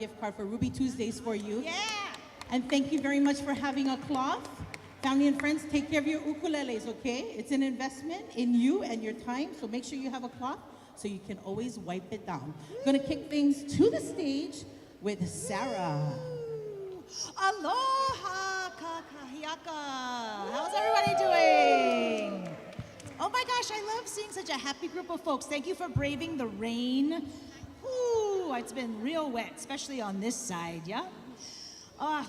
gift card for Ruby Tuesdays for you. Yeah! And thank you very much for having a cloth. Family and friends, take care of your ukuleles, okay? It's an investment in you and your time, so make sure you have a cloth so you can always wipe it down. Gonna kick things to the stage with Sarah. Aloha, Aka. How's everybody doing? Oh my gosh, I love seeing such a happy group of folks. Thank you for braving the rain. Ooh, it's been real wet, especially on this side, yeah?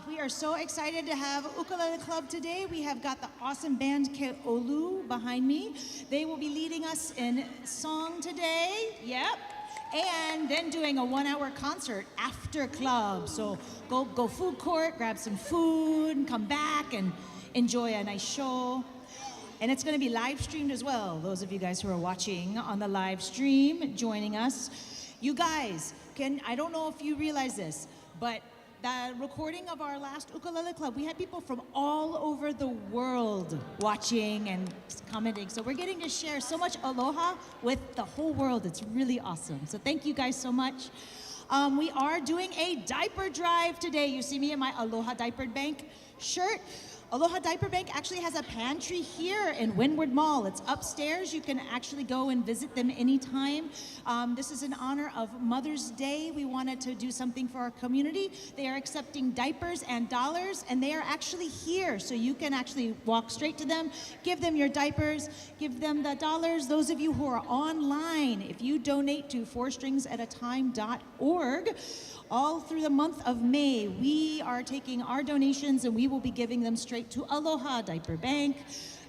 We are so excited to have Ukulele Club today. We have got the awesome band Kolu behind me. They will be leading us in song today, yep. And then doing a 1-hour concert after club. So go food court, grab some food, and come back and enjoy a nice show. And it's gonna be live streamed as well. Those of you guys who are watching on the live stream, joining us. You guys, I don't know if you realize this, but the recording of our last Ukulele Club, we had people from all over the world watching and commenting. So we're getting to share so much aloha with the whole world. It's really awesome. So thank you guys so much. We are doing a diaper drive today. You see me in my Aloha Diaper Bank shirt. Aloha Diaper Bank actually has a pantry here in Windward Mall. It's upstairs. You can actually go and visit them anytime. This is in honor of Mother's Day. We wanted to do something for our community. They are accepting diapers and dollars, and they are actually here. So you can actually walk straight to them, give them your diapers, give them the dollars. Those of you who are online, if you donate to 4stringsatatime.org, all through the month of May, we are taking our donations and we will be giving them straight to Aloha Diaper Bank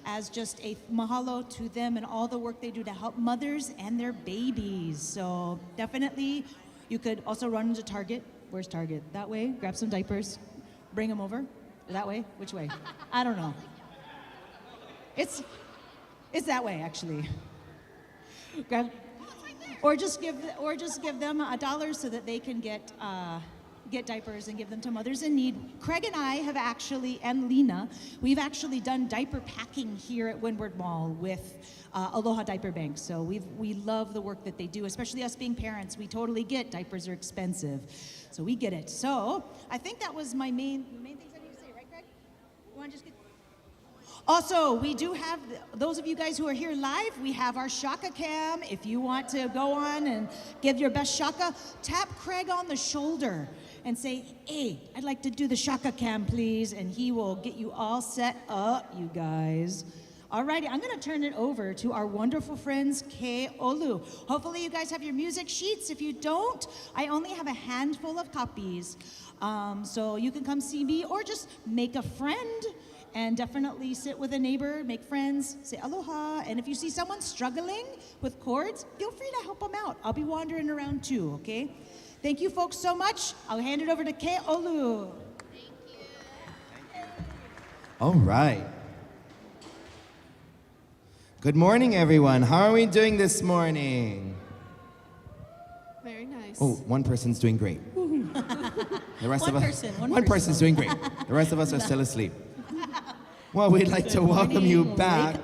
as just a mahalo to them and all the work they do to help mothers and their babies. So definitely, you could also run into Target. Where's Target? That way, grab some diapers, bring them over. That way? Which way? I don't know. It's that way, actually. Grab. Or just give them $1 so that they can get diapers and give them to mothers in need. Craig and I have actually, and Lena, we've actually done diaper packing here at Windward Mall with Aloha Diaper Bank. So we love the work that they do, especially us being parents. We totally get diapers are expensive, so we get it. So I think that was my main things I need to say, right, Craig? You want to just get. Also, we do have, those of you guys who are here live, we have our Shaka Cam. If you want to go on and give your best Shaka, tap Craig on the shoulder and say, hey, I'd like to do the Shaka Cam, please, and he will get you all set up, you guys. Alrighty, I'm gonna turn it over to our wonderful friends, Kolu. Hopefully you guys have your music sheets. If you don't, I only have a handful of copies. So you can come see me or just make a friend. And definitely sit with a neighbor, make friends, say aloha. And if you see someone struggling with chords, feel free to help them out. I'll be wandering around too, okay? Thank you folks so much. I'll hand it over to Kolu. Thank you. All right. Good morning, everyone. How are we doing this morning? Very nice. Oh, one person's doing great. The rest of us, one person's doing great. The rest of us are still asleep. Well, we'd like to welcome you back.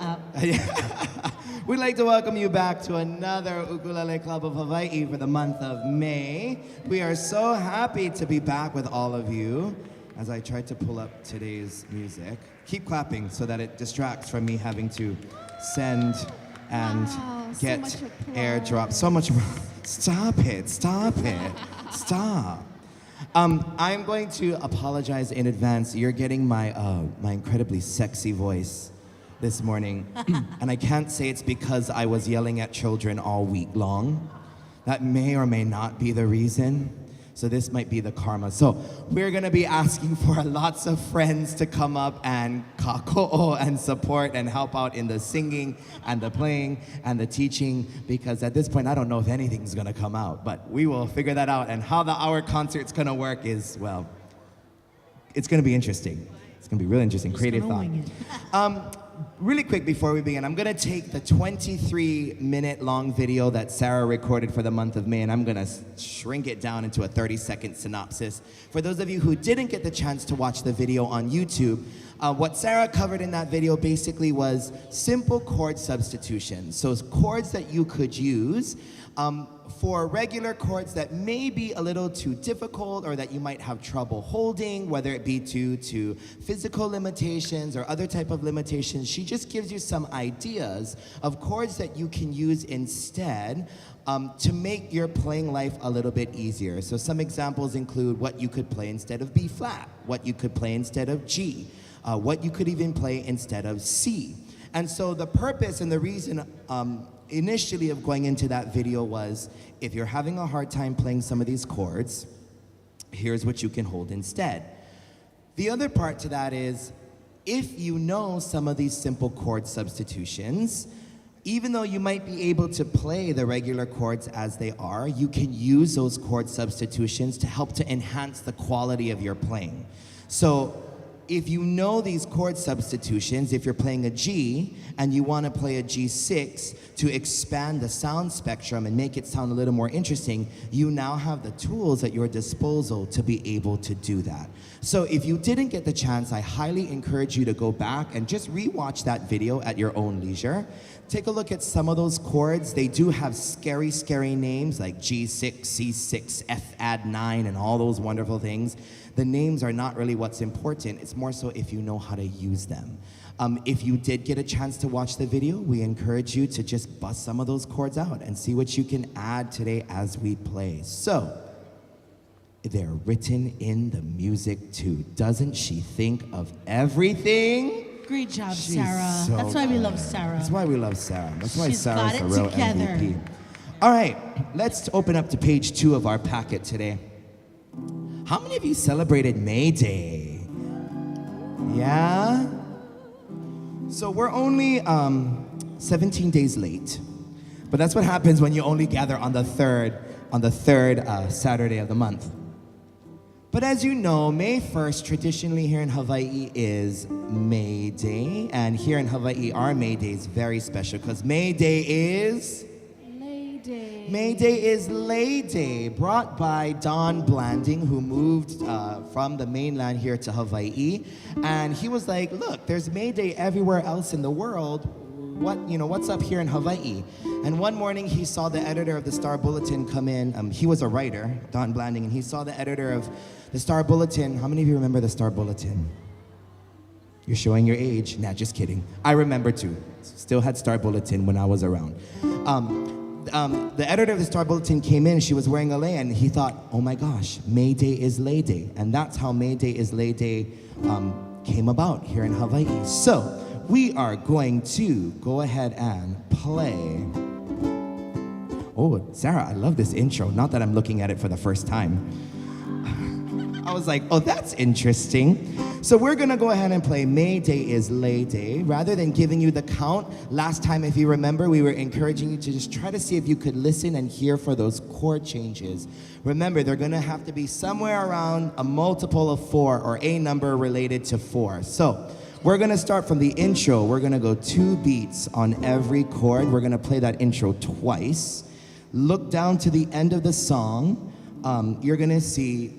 We'd like to welcome you back to another Ukulele Club of Hawaii for the month of May. We are so happy to be back with all of you. As I try to pull up today's music, keep clapping so that it distracts from me having to send and get airdrop. So much. Stop it! Stop it! Stop. I'm going to apologize in advance. You're getting my incredibly sexy voice this morning. And I can't say it's because I was yelling at children all week long. That may or may not be the reason. So this might be the karma. So we're gonna be asking for lots of friends to come up and kako'o and support and help out in the singing and the playing and the teaching, because at this point I don't know if anything's gonna come out, but we will figure that out. And how our concert's gonna work is, well, it's gonna be interesting. It's gonna be really interesting, creative thought. Really quick before we begin, I'm gonna take the 23-minute long video that Sarah recorded for the month of May, and I'm gonna shrink it down into a 30-second synopsis. For those of you who didn't get the chance to watch the video on YouTube, what Sarah covered in that video basically was simple chord substitution. So chords that you could use For regular chords that may be a little too difficult or that you might have trouble holding, whether it be due to physical limitations or other type of limitations, she just gives you some ideas of chords that you can use instead to make your playing life a little bit easier. So some examples include what you could play instead of B flat, what you could play instead of G, what you could even play instead of C. And so the purpose and the reason initially of going into that video was, if you're having a hard time playing some of these chords, here's what you can hold instead. The other part to that is, if you know some of these simple chord substitutions, even though you might be able to play the regular chords as they are, you can use those chord substitutions to help to enhance the quality of your playing. So if you know these chord substitutions, if you're playing a G and you want to play a G6 to expand the sound spectrum and make it sound a little more interesting, you now have the tools at your disposal to be able to do that. So if you didn't get the chance, I highly encourage you to go back and just re-watch that video at your own leisure. Take a look at some of those chords. They do have scary, scary names like G6, C6, F add 9, and all those wonderful things. The names are not really what's important. It's more so if you know how to use them. If you did get a chance to watch the video, we encourage you to just bust some of those chords out and see what you can add today as we play. So, they're written in the music too. Doesn't she think of everything? Great job, She's Sarah. so That's why we good. love Sarah. That's why we love Sarah. That's why She's Sarah's got the it real together. MVP. All right, let's open up to page 2 of our packet today. How many of you celebrated May Day? Yeah? So we're only 17 days late, but that's what happens when you only gather on the third Saturday of the month. But as you know, May 1st, traditionally here in Hawaii, is May Day. And here in Hawaii, our May Day is very special because May Day is? Lay Day. May Day is Lay Day, brought by Don Blanding, who moved from the mainland here to Hawaii. And he was like, look, there's May Day everywhere else in the world. What's up here in Hawaii? And one morning he saw the editor of the Star Bulletin come in. He was a writer, Don Blanding, and he saw the editor of the Star Bulletin. How many of you remember the Star Bulletin? You're showing your age. Nah, just kidding. I remember too. Still had Star Bulletin when I was around. The editor of the Star Bulletin came in, she was wearing a lei, and he thought, oh my gosh, May Day is Lay Day. And that's how May Day is Lay Day came about here in Hawaii. So, we are going to go ahead and play. Oh, Sarah, I love this intro. Not that I'm looking at it for the first time. I was like, oh, that's interesting. So we're gonna go ahead and play May Day is Lay Day. Rather than giving you the count, last time, if you remember, we were encouraging you to just try to see if you could listen and hear for those chord changes. Remember, they're gonna have to be somewhere around a multiple of 4 or a number related to 4. So, we're gonna start from the intro. We're gonna go 2 beats on every chord. We're gonna play that intro twice. Look down to the end of the song. You're gonna see,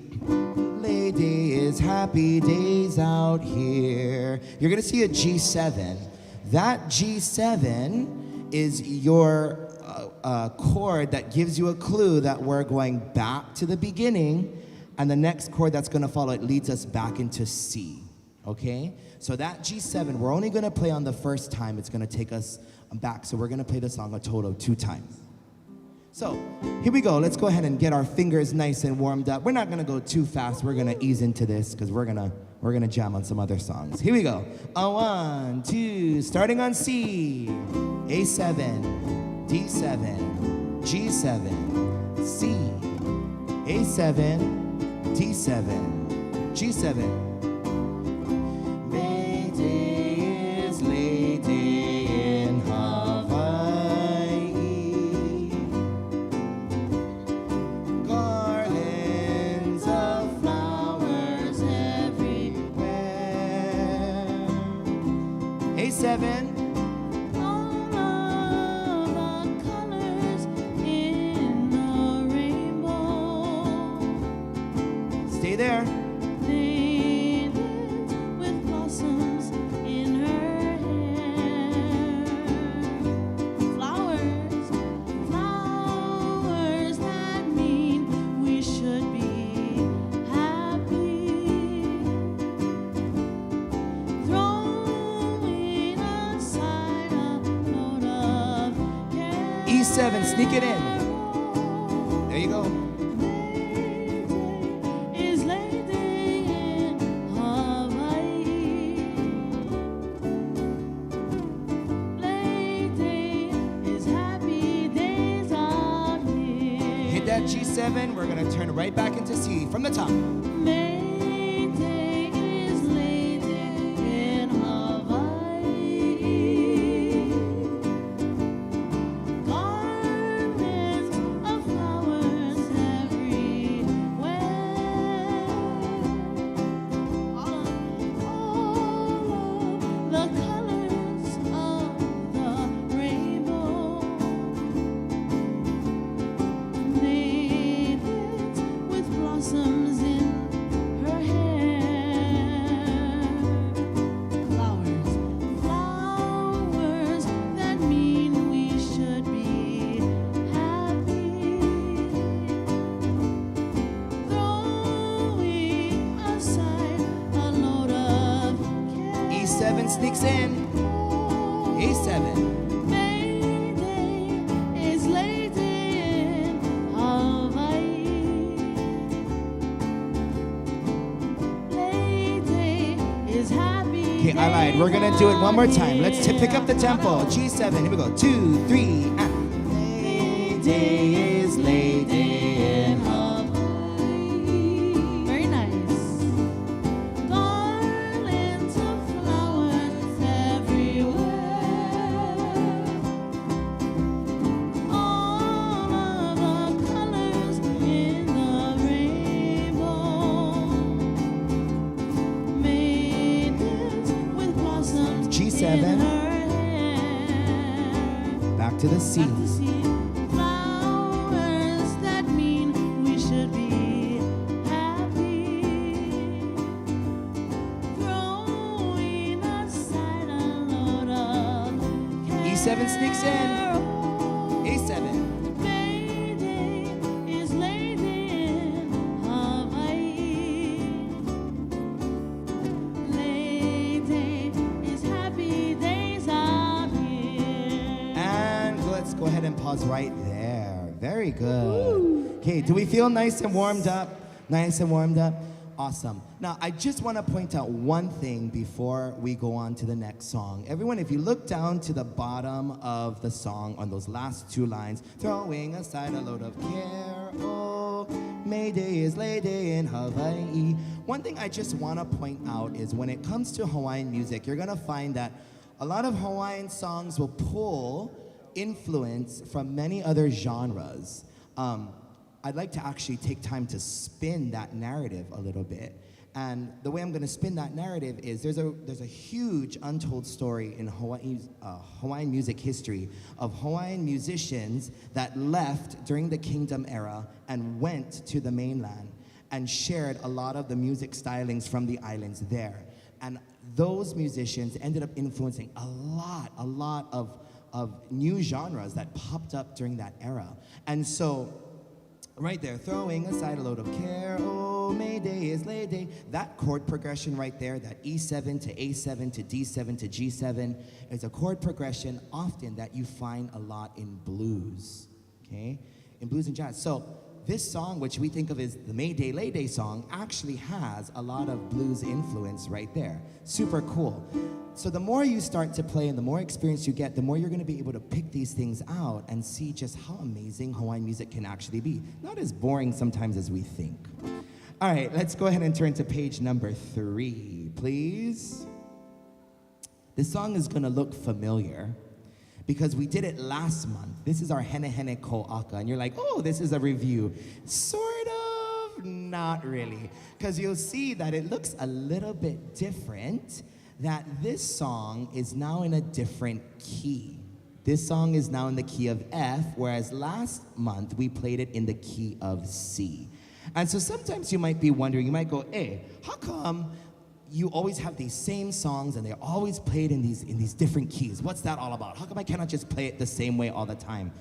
Lay Day is happy days out here. You're gonna see a G7. That G7 is your chord that gives you a clue that we're going back to the beginning, and the next chord that's gonna follow it leads us back into C, okay? So that G7, we're only gonna play on the first time. It's gonna take us back, so we're gonna play the song a total of 2 times. So, here we go. Let's go ahead and get our fingers nice and warmed up. We're not gonna go too fast. We're gonna ease into this because we're gonna jam on some other songs. Here we go. 1, 2, starting on C, A7, D7, G7, C, A7, D7, G7. May Day is Lay Day in Hawaii. Garlands of flowers everywhere. A7. All of the colors in the rainbow. Stay there. Ladies with blossoms in her hair. Flowers, flowers sneak it in. There you go. Is Lady in Hawaii. Lady is happy days are here. Hit that G7. We're gonna turn right back into C from the top. May Day is Lady in Hawaii. Garlands of flowers everywhere. All of the colors of the rainbow. Maidens with blossoms in her hair. Flowers, flowers that mean we should be happy. Throwing aside a load of care. E7 sneaks in. A7. May Day is Lady in Hawaii. Lady is happy. Okay, I lied. We're gonna do it one more time. Let's pick up the tempo. G7. Here we go. 2, 3, and. Lady is Lady in Hawaii. Very nice. Garlands of flowers everywhere. All of the colors in the rainbow. Maidens with blossoms G7. in her hair. Back to the C. Back to see flowers that mean we should be happy. Throwing aside a load of E7 sneaks in. care. A7. May Day is Lady in Hawaii. Lady is happy days are here. And let's go ahead and pause right there. Very good. Okay, do we feel nice and warmed up? Nice and warmed up? Awesome. Now, I just want to point out one thing before we go on to the next song. Everyone, if you look down to the bottom of the song on those last two lines, throwing aside a load of care, oh, May Day is Lady in Hawaii. One thing I just want to point out is when it comes to Hawaiian music, you're going to find that a lot of Hawaiian songs will pull influence from many other genres. I'd like to actually take time to spin that narrative a little bit. And the way I'm going to spin that narrative is there's a huge untold story in Hawaiian music history of Hawaiian musicians that left during the Kingdom era and went to the mainland and shared a lot of the music stylings from the islands there. And those musicians ended up influencing a lot of new genres that popped up during that era. And so, right there, throwing aside a load of care, oh, May Day is Lady. That chord progression right there, that E7 to A7 to D7 to G7, is a chord progression often that you find a lot in blues, okay? In blues and jazz. So this song, which we think of as the May Day, Lay Day song, actually has a lot of blues influence right there. Super cool. So the more you start to play and the more experience you get, the more you're going to be able to pick these things out and see just how amazing Hawaiian music can actually be. Not as boring sometimes as we think. All right, let's go ahead and turn to page number 3, please. This song is going to look familiar because we did it last month. This is our Henehene Kou Aka, and you're like, oh, this is a review. Sort of, not really, because you'll see that it looks a little bit different, that this song is now in a different key. This song is now in the key of F, whereas last month we played it in the key of C. And so sometimes you might be wondering, you might go, hey, how come you always have these same songs and they're always played in these different keys? What's that all about? How come I cannot just play it the same way all the time?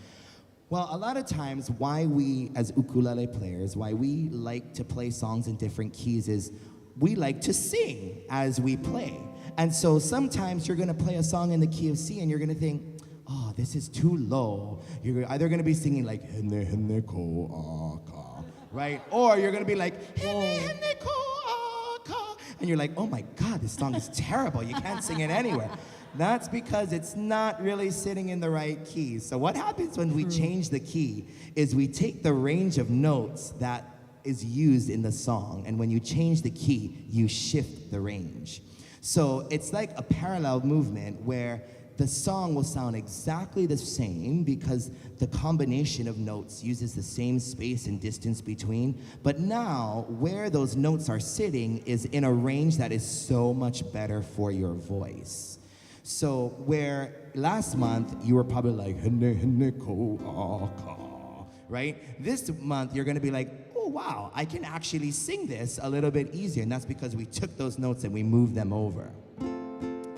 Well, a lot of times why we as ukulele players, why we like to play songs in different keys is we like to sing as we play. And so sometimes you're gonna play a song in the key of C and you're gonna think, oh, this is too low, you're either going to be singing like Henehene Kou Aka, right? Or you're going to be like Henehene Kou Aka. And you're like, oh my God, this song is terrible. You can't sing it anywhere. That's because it's not really sitting in the right key. So what happens when we change the key is we take the range of notes that is used in the song, and when you change the key, you shift the range. So it's like a parallel movement where the song will sound exactly the same because the combination of notes uses the same space and distance between, but now where those notes are sitting is in a range that is so much better for your voice. So where last month you were probably like Henehene Kou Aka, right? This month you're gonna be like, oh wow, I can actually sing this a little bit easier, and that's because we took those notes and we moved them over.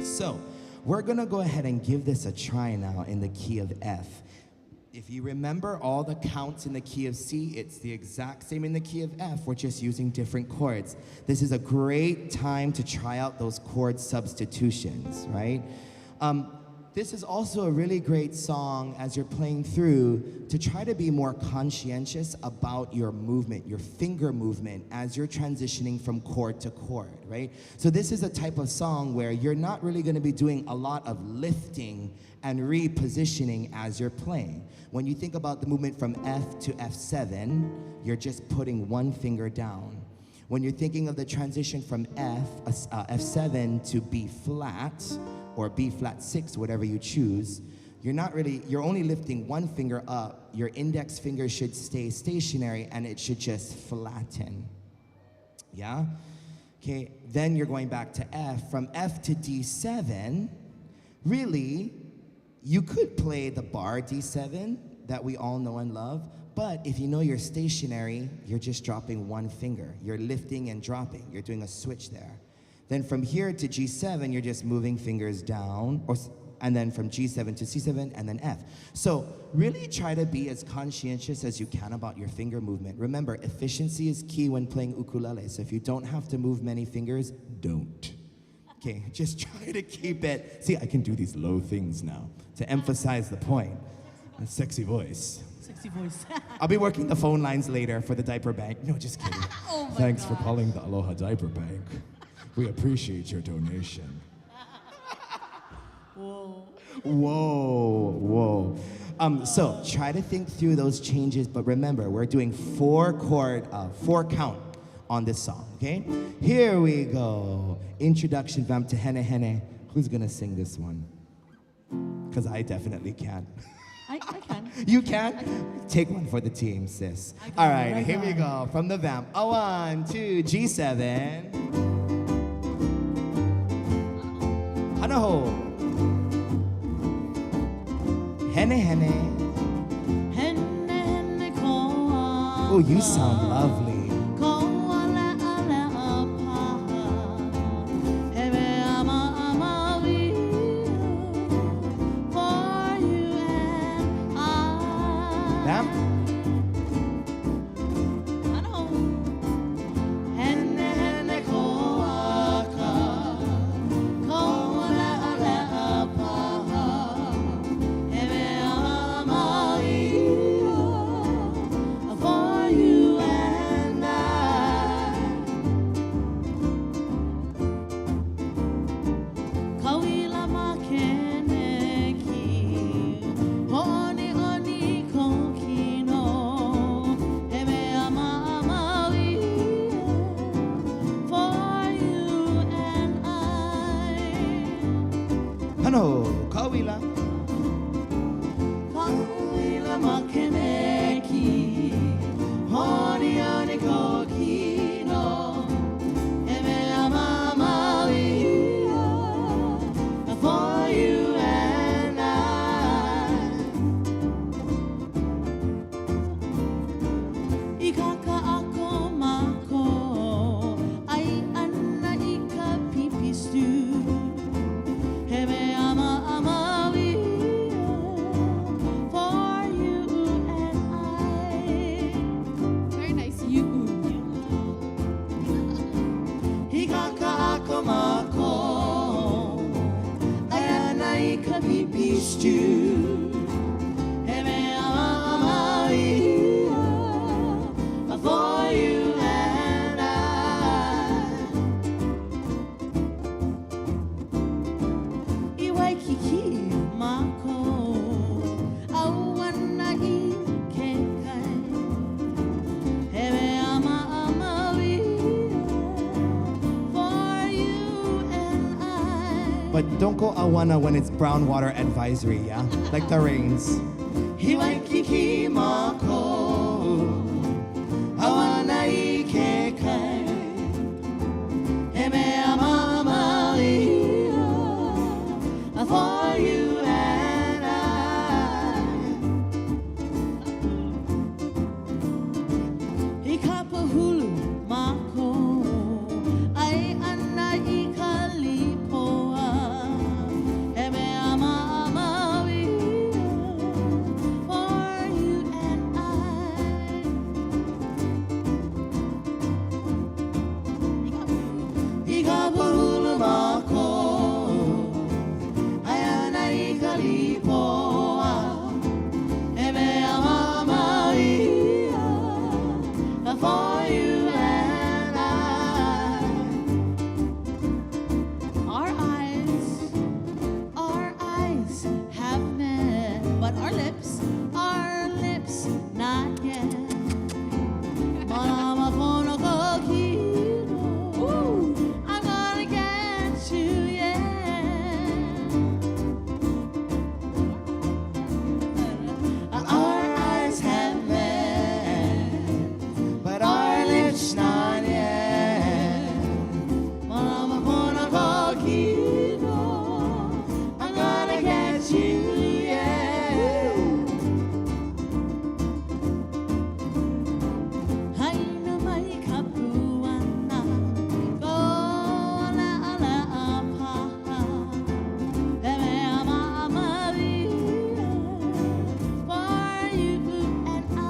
So we're gonna go ahead and give this a try now in the key of F. If you remember all the counts in the key of C, it's the exact same in the key of F, we're just using different chords. This is a great time to try out those chord substitutions, right? This is also a really great song as you're playing through to try to be more conscientious about your movement, your finger movement as you're transitioning from chord to chord, right? So this is a type of song where you're not really going to be doing a lot of lifting and repositioning as you're playing. When you think about the movement from F to F7, you're just putting one finger down. When you're thinking of the transition from F7 to B flat, or B flat 6, whatever you choose, you're only lifting one finger up. Your index finger should stay stationary and it should just flatten. Yeah? Okay, then you're going back to F. From F to D7, really, you could play the bar D7 that we all know and love, but if you know you're stationary, you're just dropping one finger. You're lifting and dropping. You're doing a switch there. Then from here to G7, you're just moving fingers down, and then from G7 to C7, and then F. So really try to be as conscientious as you can about your finger movement. Remember, efficiency is key when playing ukulele, so if you don't have to move many fingers, don't. Okay, just try to keep it. See, I can do these low things now to emphasize the point. A sexy voice. Sexy voice. I'll be working the phone lines later for the diaper bank. No, just kidding. Oh my Thanks for God. calling the Aloha Diaper Bank. We appreciate your donation. Whoa. Whoa, whoa. So try to think through those changes, but remember, we're doing four count on this song, okay? Here we go. Introduction vamp to Henehene. Who's gonna sing this one? Because I definitely can. I can. You can? Take one for the team, sis. All right, here we go. From the vamp. A 1, 2, G7. Hanaho. Henehene. Henehene Kou Aka. Oh, you sound lovely. used to. Hey, me ama for you and I. Iwaikiki mako awana I kekai. Hey, me ama for you and I. But don't go awana when it's brown water advisory, yeah? Like the rains. Hiwaikiki mako awana I kekai. Hey, me ama for you and I. Ikapahulu mako ai ana I kalipoa. Hey, me ama for you and I. Ikapahulu mako ai ana I kalipoa. Hey, me ama for you and I. Our eyes have met, but our lips not yet. Mama pono kokino, I'm gonna get you, yeah. Our eyes have met, but our lips not yet. Mama pono kokino, I'm gonna get you, yeah. Haina mai kapuana, ko ala apaha. Eme ama Maria, for you and I.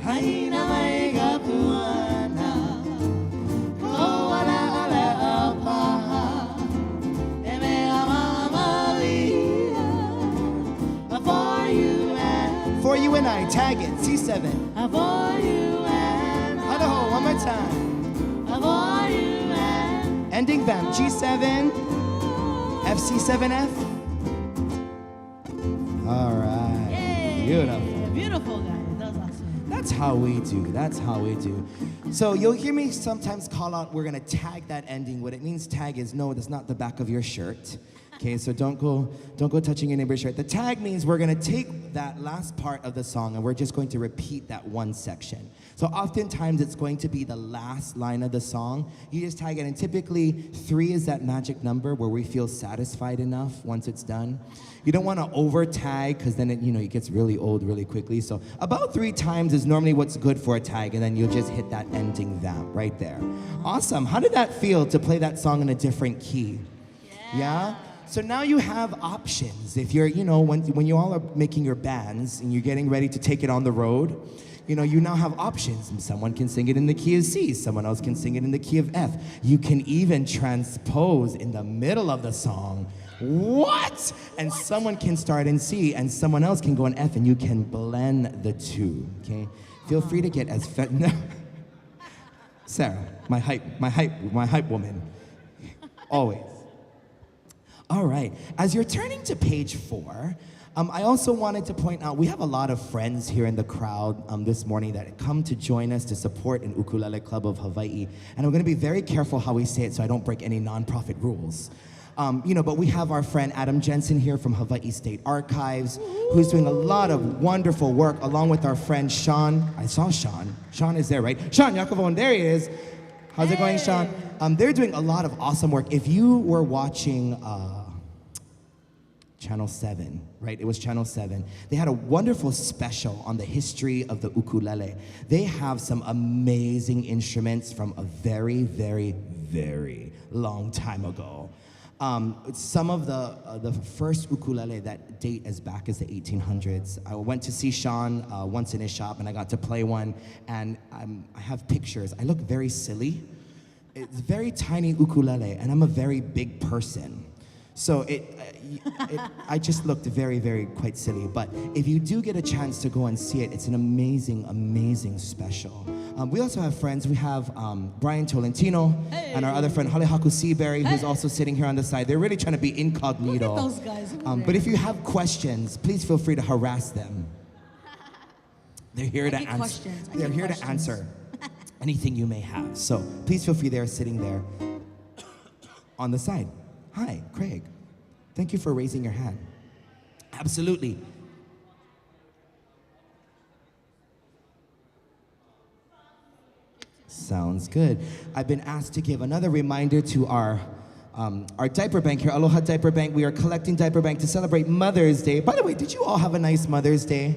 Haina mai kapuana, ko ala apaha. Eme ama Maria, for you and I. Tag it. C7. For you and I. Aloha, one more time. For you and ending them. G7. FC7F. All right. Yay. Beautiful. Beautiful, guys. That was awesome. That's how we do. That's how we do. So you'll hear me sometimes call out, we're gonna tag that ending. What it means tag is no, that's not the back of your shirt. Okay, so don't go touching your neighbor's shirt. The tag means we're gonna take that last part of the song and we're just going to repeat that one section. So oftentimes it's going to be the last line of the song. You just tag it, and typically 3 is that magic number where we feel satisfied enough once it's done. You don't want to over tag because then it gets really old really quickly. So about 3 times is normally what's good for a tag, and then you'll just hit that ending vamp right there. Awesome. How did that feel to play that song in a different key? Yeah? So now you have options. If you're, when you all are making your bands and you're getting ready to take it on the road, you now have options. And someone can sing it in the key of C, someone else can sing it in the key of F. You can even transpose in the middle of the song. What? And someone can start in C and someone else can go in F, and you can blend the two, okay? Feel free to get as no. Sarah, my hype woman. Always. All right, as you're turning to page 4, I also wanted to point out, we have a lot of friends here in the crowd this morning that come to join us to support an Ukulele Club of Hawaii. And I'm gonna be very careful how we say it so I don't break any nonprofit rules. But we have our friend Adam Jensen here from Hawaii State Archives, who's doing a lot of wonderful work, along with our friend Sean. I saw Sean. Sean is there, right? Sean Yakavon, there he is. How's it going, Sean? They're doing a lot of awesome work. If you were watching Channel 7, right? It was Channel 7. They had a wonderful special on the history of the ukulele. They have some amazing instruments from a very, very, very long time ago. Some of the first ukulele that date as back as the 1800s. I went to see Sean once in his shop, and I got to play one, and I have pictures. I look very silly it's very tiny ukulele, and I'm a very big person. So I just looked very, very quite silly. But if you do get a chance to go and see it, it's an amazing, amazing special. We also have friends. We have Brian Tolentino and our other friend Halehaku Seaberry, who's also sitting here on the side. They're really trying to be incognito. Look at those guys over there. But if you have questions, please feel free to harass them. They're here to answer. They're here to answer anything you may have. So please feel free. They're sitting there on the side. Hi, Craig. Thank you for raising your hand. Absolutely. Sounds good. I've been asked to give another reminder to our diaper bank here, Aloha Diaper Bank. We are collecting diaper bank to celebrate Mother's Day. By the way, did you all have a nice Mother's Day?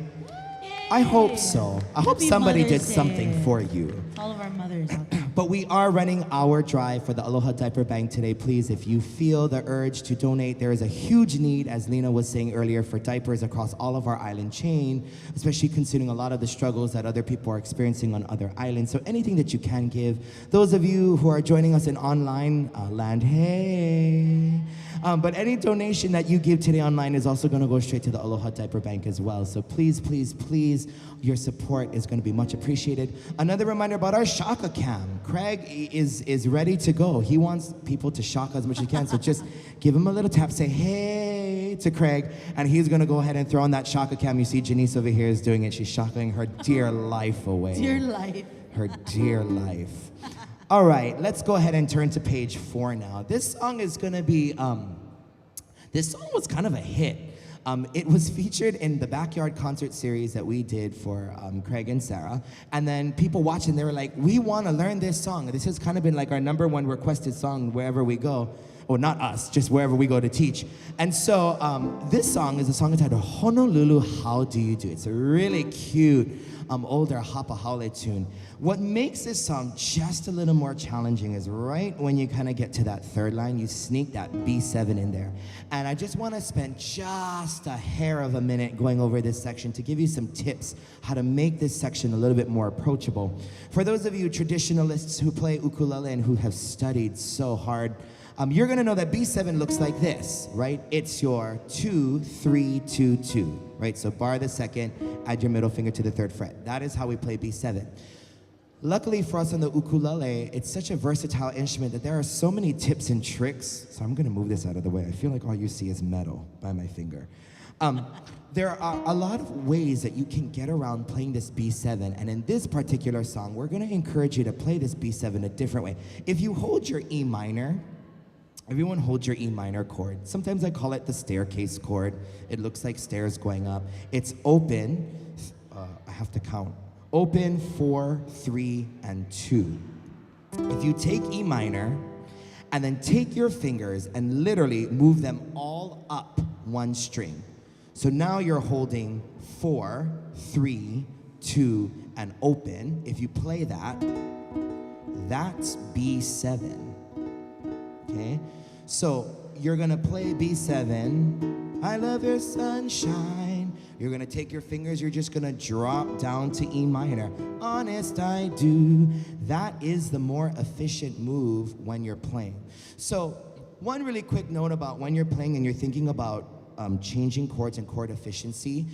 I hope so. I hope somebody did something for you. All of our mothers out there. But we are running our drive for the Aloha Diaper Bank today. Please, if you feel the urge to donate, there is a huge need, as Lena was saying earlier, for diapers across all of our island chain, especially considering a lot of the struggles that other people are experiencing on other islands. So anything that you can give. Those of you who are joining us in online land, hey. But any donation that you give today online is also going to go straight to the Aloha Diaper Bank as well. So please, please, please, your support is going to be much appreciated. Another reminder about our Shaka Cam. Craig is ready to go. He wants people to shaka as much as he can. So just give him a little tap, say hey to Craig, and he's going to go ahead and throw on that Shaka Cam. You see Janice over here is doing it. She's shakaing her dear life away. Dear life. Her dear life. All right, let's go ahead and turn to page 4 now. This song is going to be, this song was kind of a hit. It was featured in the Backyard concert series that we did for Craig and Sarah. And then people watching, they were like, we want to learn this song. This has kind of been like our #1 requested song wherever we go. Well, not us, just wherever we go to teach. And so this song is a song entitled Honolulu, How Do You Do? It's a really cute, older Hapa Haole tune. What makes this song just a little more challenging is right when you kind of get to that third line, you sneak that B7 in there. And I just want to spend just a hair of a minute going over this section to give you some tips how to make this section a little bit more approachable. For those of you traditionalists who play ukulele and who have studied so hard, you're going to know that B7 looks like this, right? It's your 2, 3, 2, 2, right? So bar the second, add your middle finger to the 3rd fret. That is how we play B7. Luckily for us on the ukulele, it's such a versatile instrument that there are so many tips and tricks. So I'm going to move this out of the way. I feel like all you see is metal by my finger. There are a lot of ways that you can get around playing this B7, and in this particular song, we're going to encourage you to play this B7 a different way. If you hold your E minor, everyone hold your E minor chord. Sometimes I call it the staircase chord. It looks like stairs going up. It's open, I have to count. Open, 4, 3, and 2. If you take E minor, and then take your fingers and literally move them all up 1 string. So now you're holding 4, 3, 2, and open. If you play that, that's B7. Okay? So you're gonna play B7, I love your sunshine. You're gonna take your fingers, you're just gonna drop down to E minor. Honest I do. That is the more efficient move when you're playing. So one really quick note about when you're playing and you're thinking about changing chords and chord efficiency,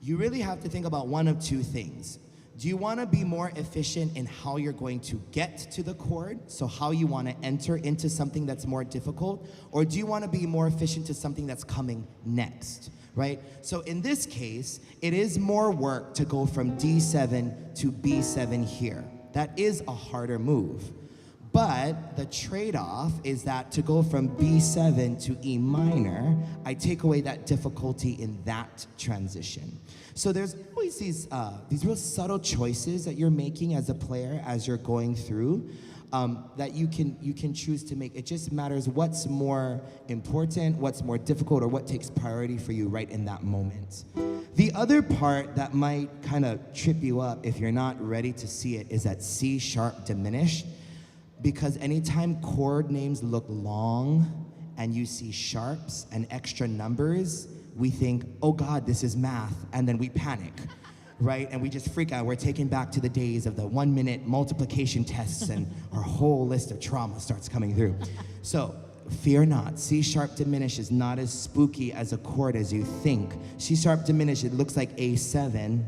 you really have to think about one of 2 things. Do you want to be more efficient in how you're going to get to the chord, so how you want to enter into something that's more difficult, or do you want to be more efficient to something that's coming next, right? So in this case, it is more work to go from D7 to B7 here. That is a harder move. But the trade-off is that to go from B7 to E minor, I take away that difficulty in that transition. So there's always these real subtle choices that you're making as a player as you're going through that you can choose to make. It just matters what's more important, what's more difficult, or what takes priority for you right in that moment. The other part that might kind of trip you up if you're not ready to see it is that C sharp diminished. Because anytime chord names look long and you see sharps and extra numbers, we think, oh God, this is math, and then we panic. right? And we just freak out. We're taken back to the days of the 1-minute multiplication tests, and our whole list of trauma starts coming through. So, fear not. C sharp diminished is not as spooky as a chord as you think. C sharp diminished, it looks like A7.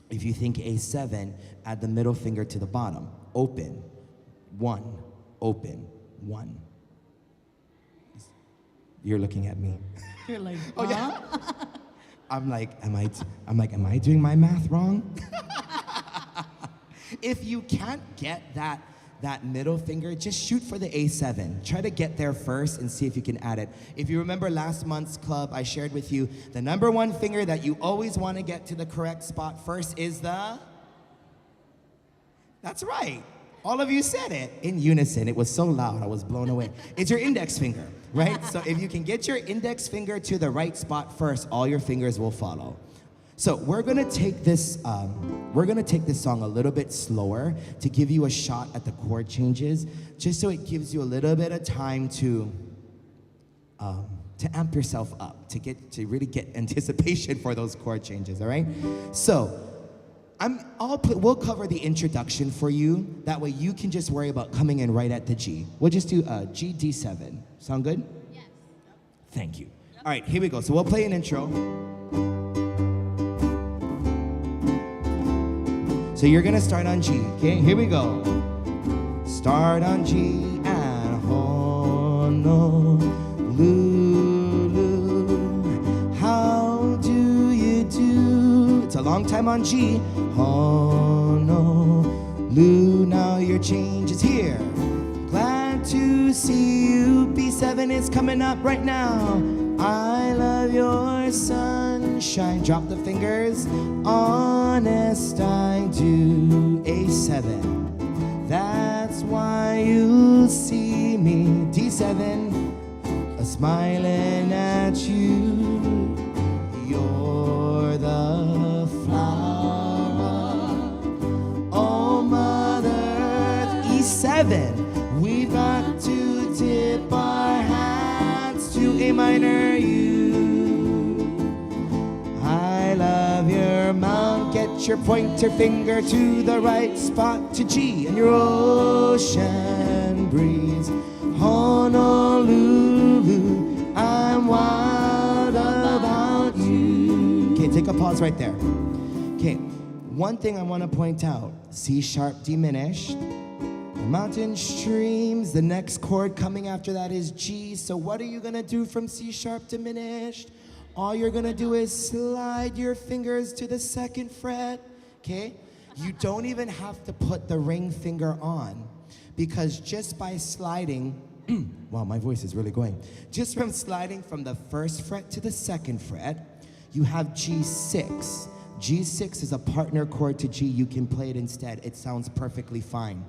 If you think A7, add the middle finger to the bottom. Open, 1, open, 1. You're looking at me. You're like, Oh yeah. I'm like, am I doing my math wrong? If you can't get that middle finger, just shoot for the A7. Try to get there first and see if you can add it. If you remember last month's club, I shared with you the number one finger that you always want to get to the correct spot first is the... That's right. All of you said it in unison. It was so loud, I was blown away. It's your index finger, right? So if you can get your index finger to the right spot first, all your fingers will follow. So we're gonna take this song a little bit slower to give you a shot at the chord changes, just so it gives you a little bit of time to amp yourself up, to really get anticipation for those chord changes. All right. So we'll cover the introduction for you. That way you can just worry about coming in right at the G. We'll just do G D7. Sound good? Yes. Thank you. All right, here we go. So we'll play an intro. So you're gonna start on G, okay? Here we go. Start on G and Honolulu. How do you do? It's a long time on G. Honolulu. Now your change is here. Glad to see you. B7 is coming up right now. I love your sunshine. Drop the fingers. Honest, I do. A7. That's why you see me. D7. Smiling at you. You're the flower. Oh, Mother Earth. E7. We've got to tip our hats to A minor U. I love your mouth. Get your pointer finger to the right spot to G. And your ocean breeze. Honolulu. I'm wild about you. Okay, take a pause right there. Okay, one thing I want to point out. C sharp diminished. Mountain streams, the next chord coming after that is G. So what are you gonna do from C sharp diminished? All you're gonna do is slide your fingers to the 2nd fret, okay? You don't even have to put the ring finger on, because just by sliding, wow, my voice is really going. Just from sliding from the 1st fret to the 2nd fret, you have G6. G6 is a partner chord to G. You can play it instead. It sounds perfectly fine.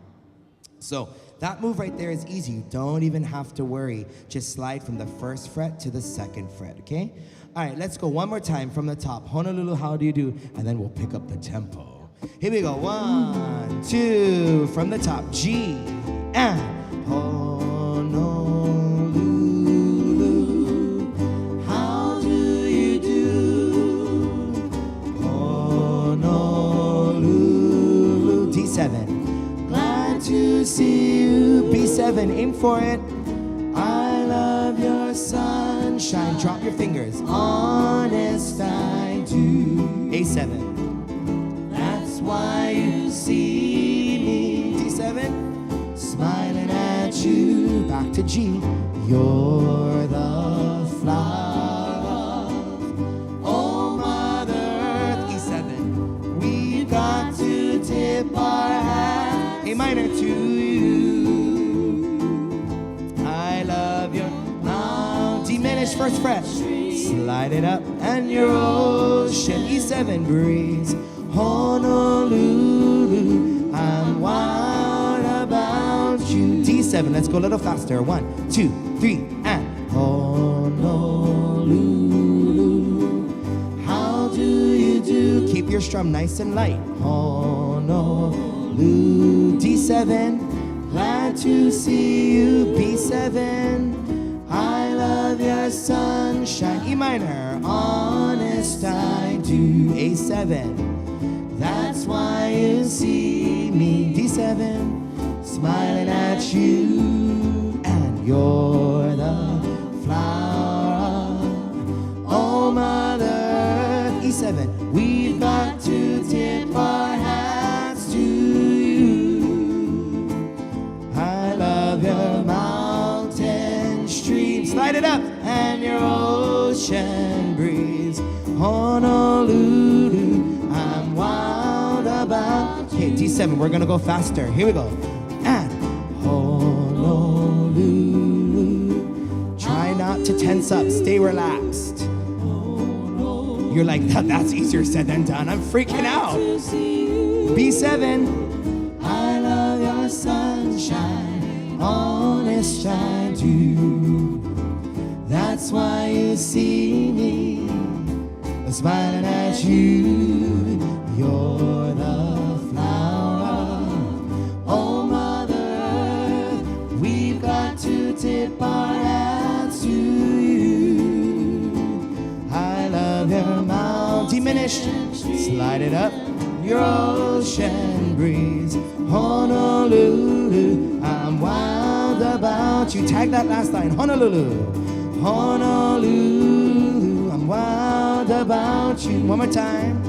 So that move right there is easy. You don't even have to worry. Just slide from the 1st fret to the 2nd fret, okay? All right, let's go one more time from the top. Honolulu, how do you do? And then we'll pick up the tempo. Here we go. 1, 2, from the top. G and Honolulu. How do you do? Honolulu. D7. To see you. B7, aim for it. I love your sunshine. Drop your fingers. Honest, I do. A7. That's why you see me. D7. Smiling at you. Back to G. You're the flower. Oh, Mother Earth. E7. We've got to tip our hat. A minor to you. I love your now. Diminished 1st fret. Slide it up and your ocean. E7 breeze. Honolulu. I'm wild about you. D7. Let's go a little faster. 1, 2, 3, and Honolulu. How do you do? Keep your strum nice and light. Honolulu. D7, glad to see you. B7, I love your sunshine. E minor, honest I do. A7, see me. D7, smiling at you, and you're the flower. Oh, Mother. E7, we've got to tip our hats to you. I love your mountain streams. Slide it up. And your ocean breeze. Honolulu, I'm wild about. Okay, D7, we're gonna go faster. Here we go. And Honolulu. Try not to tense up, stay relaxed. You're like, that's easier said than done. I'm freaking out. B7, I love your sunshine, honest shine too. That's why you see me smiling at you. You're the flower. Oh, Mother Earth, we've got to tip our hats to you. I love your mouth. Diminished. Slide it up. Your ocean breeze. Honolulu, I'm wild about you. Tag that last line. Honolulu. Honolulu, I'm wild about you. One more time.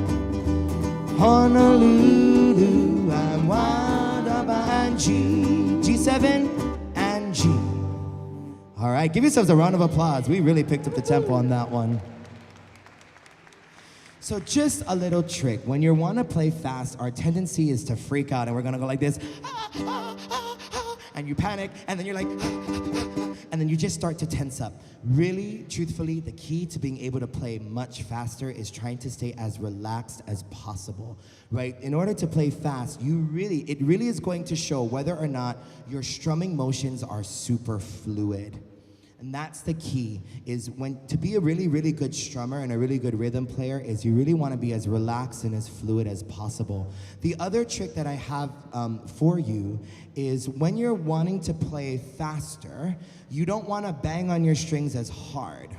Honolulu, I'm wild about G. G7 and G. All right, give yourselves a round of applause. We really picked up the tempo on that one. So just a little trick. When you want to play fast, our tendency is to freak out, and we're going to go like this. And you panic, and then you're like, and then you just start to tense up. Really, truthfully, the key to being able to play much faster is trying to stay as relaxed as possible, right? In order to play fast, it really is going to show whether or not your strumming motions are super fluid. And that's the key, is to be a really, really good strummer and a really good rhythm player is you really want to be as relaxed and as fluid as possible. The other trick that I have for you is when you're wanting to play faster, you don't want to bang on your strings as hard.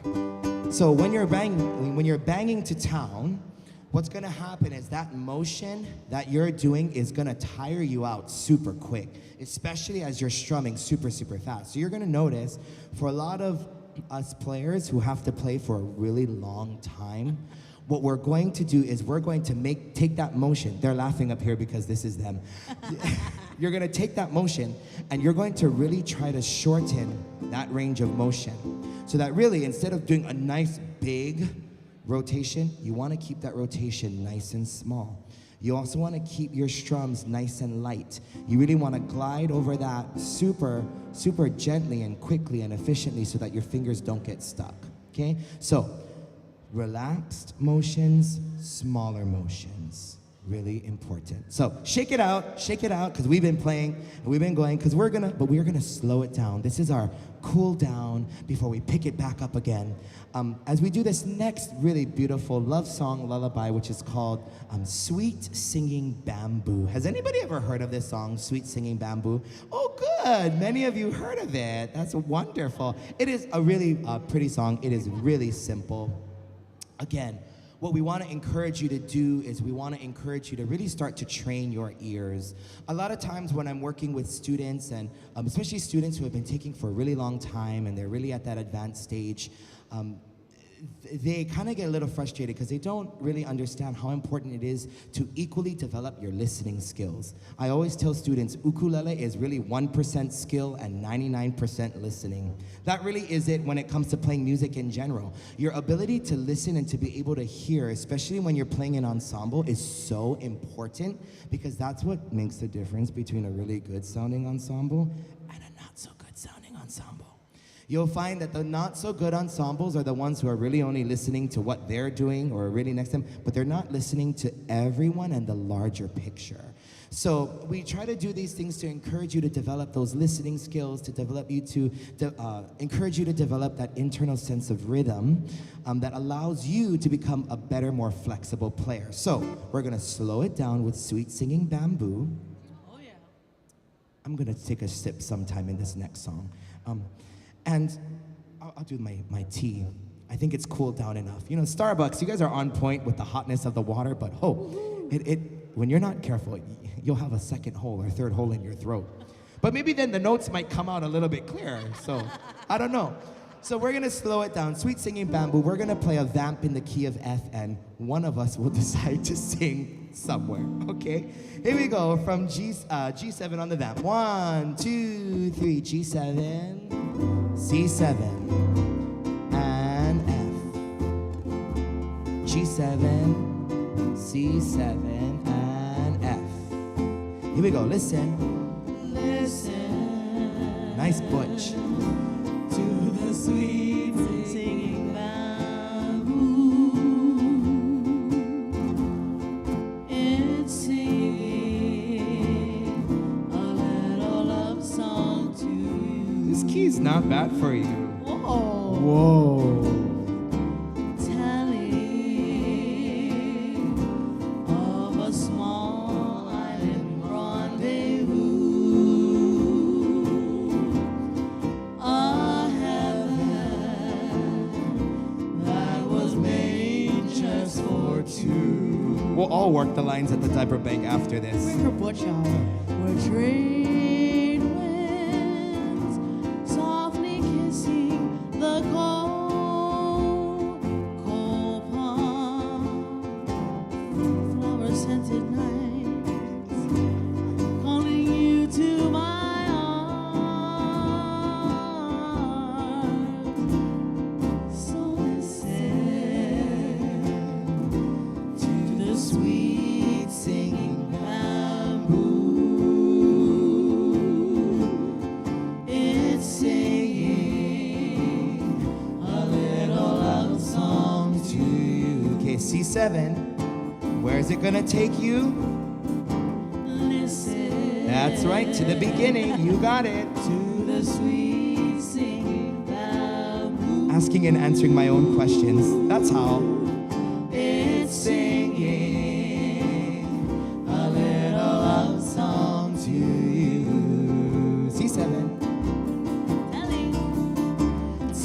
So when you're banging to town, what's going to happen is that motion that you're doing is going to tire you out super quick, especially as you're strumming super, super fast. So you're going to notice for a lot of us players who have to play for a really long time, what we're going to do is we're going to take that motion. They're laughing up here because this is them. You're going to take that motion and you're going to really try to shorten that range of motion. So that really, instead of doing a nice big rotation, you want to keep that rotation nice and small. You also want to keep your strums nice and light. You really want to glide over that super, super gently and quickly and efficiently so that your fingers don't get stuck, okay? So, relaxed motions, smaller motions. Really important. So, shake it out, because we've been playing and we've been going, but we're gonna slow it down. This is our cool down before we pick it back up again. As we do this next really beautiful love song lullaby, which is called Sweet Singing Bamboo. Has anybody ever heard of this song, Sweet Singing Bamboo? Oh, good. Many of you heard of it. That's wonderful. It is a really pretty song. It is really simple. Again, what we want to encourage you to do is we want to encourage you to really start to train your ears. A lot of times when I'm working with students, and especially students who have been taking for a really long time and they're really at that advanced stage, they kind of get a little frustrated because they don't really understand how important it is to equally develop your listening skills. I always tell students, ukulele is really 1% skill and 99% listening. That really is it when it comes to playing music in general. Your ability to listen and to be able to hear, especially when you're playing an ensemble, is so important because that's what makes the difference between a really good sounding ensemble and a not so good sounding ensemble. You'll find that the not-so-good ensembles are the ones who are really only listening to what they're doing or really next to them, but they're not listening to everyone and the larger picture. So we try to do these things to encourage you to develop those listening skills, to develop you to encourage you to develop that internal sense of rhythm that allows you to become a better, more flexible player. So we're going to slow it down with Sweet Singing Bamboo. Oh, yeah. I'm going to take a sip sometime in this next song. And I'll do my tea. I think it's cooled down enough. You know, Starbucks, you guys are on point with the hotness of the water, but when you're not careful, you'll have a second hole or third hole in your throat. But maybe then the notes might come out a little bit clearer. So I don't know. So we're gonna slow it down. Sweet Singing Bamboo, we're gonna play a vamp in the key of F, and one of us will decide to sing somewhere, okay? Here we go, from G7 on the vamp. 1, 2, 3, G7, C7, and F. G7, C7, and F. Here we go, listen. Listen. Nice butch. To the sweet singing bamboo, it's singing a little love song to you. This key's not bad for you. Whoa. Whoa. Telling of a small island rendezvous. We'll all work the lines at the diaper bank after this. Bring her butch out. We're trade winds, softly kissing the cold, cold palm, flower-scented nights, calling you to my arms. So listen to the sweet singing bamboo. It's singing a little love song to you. Okay, C7. Where's it gonna take you? Listen. That's right, to the beginning. You got it. To the sweet singing bamboo. Asking and answering my own questions. That's how. It's singing a little love song to you. C7.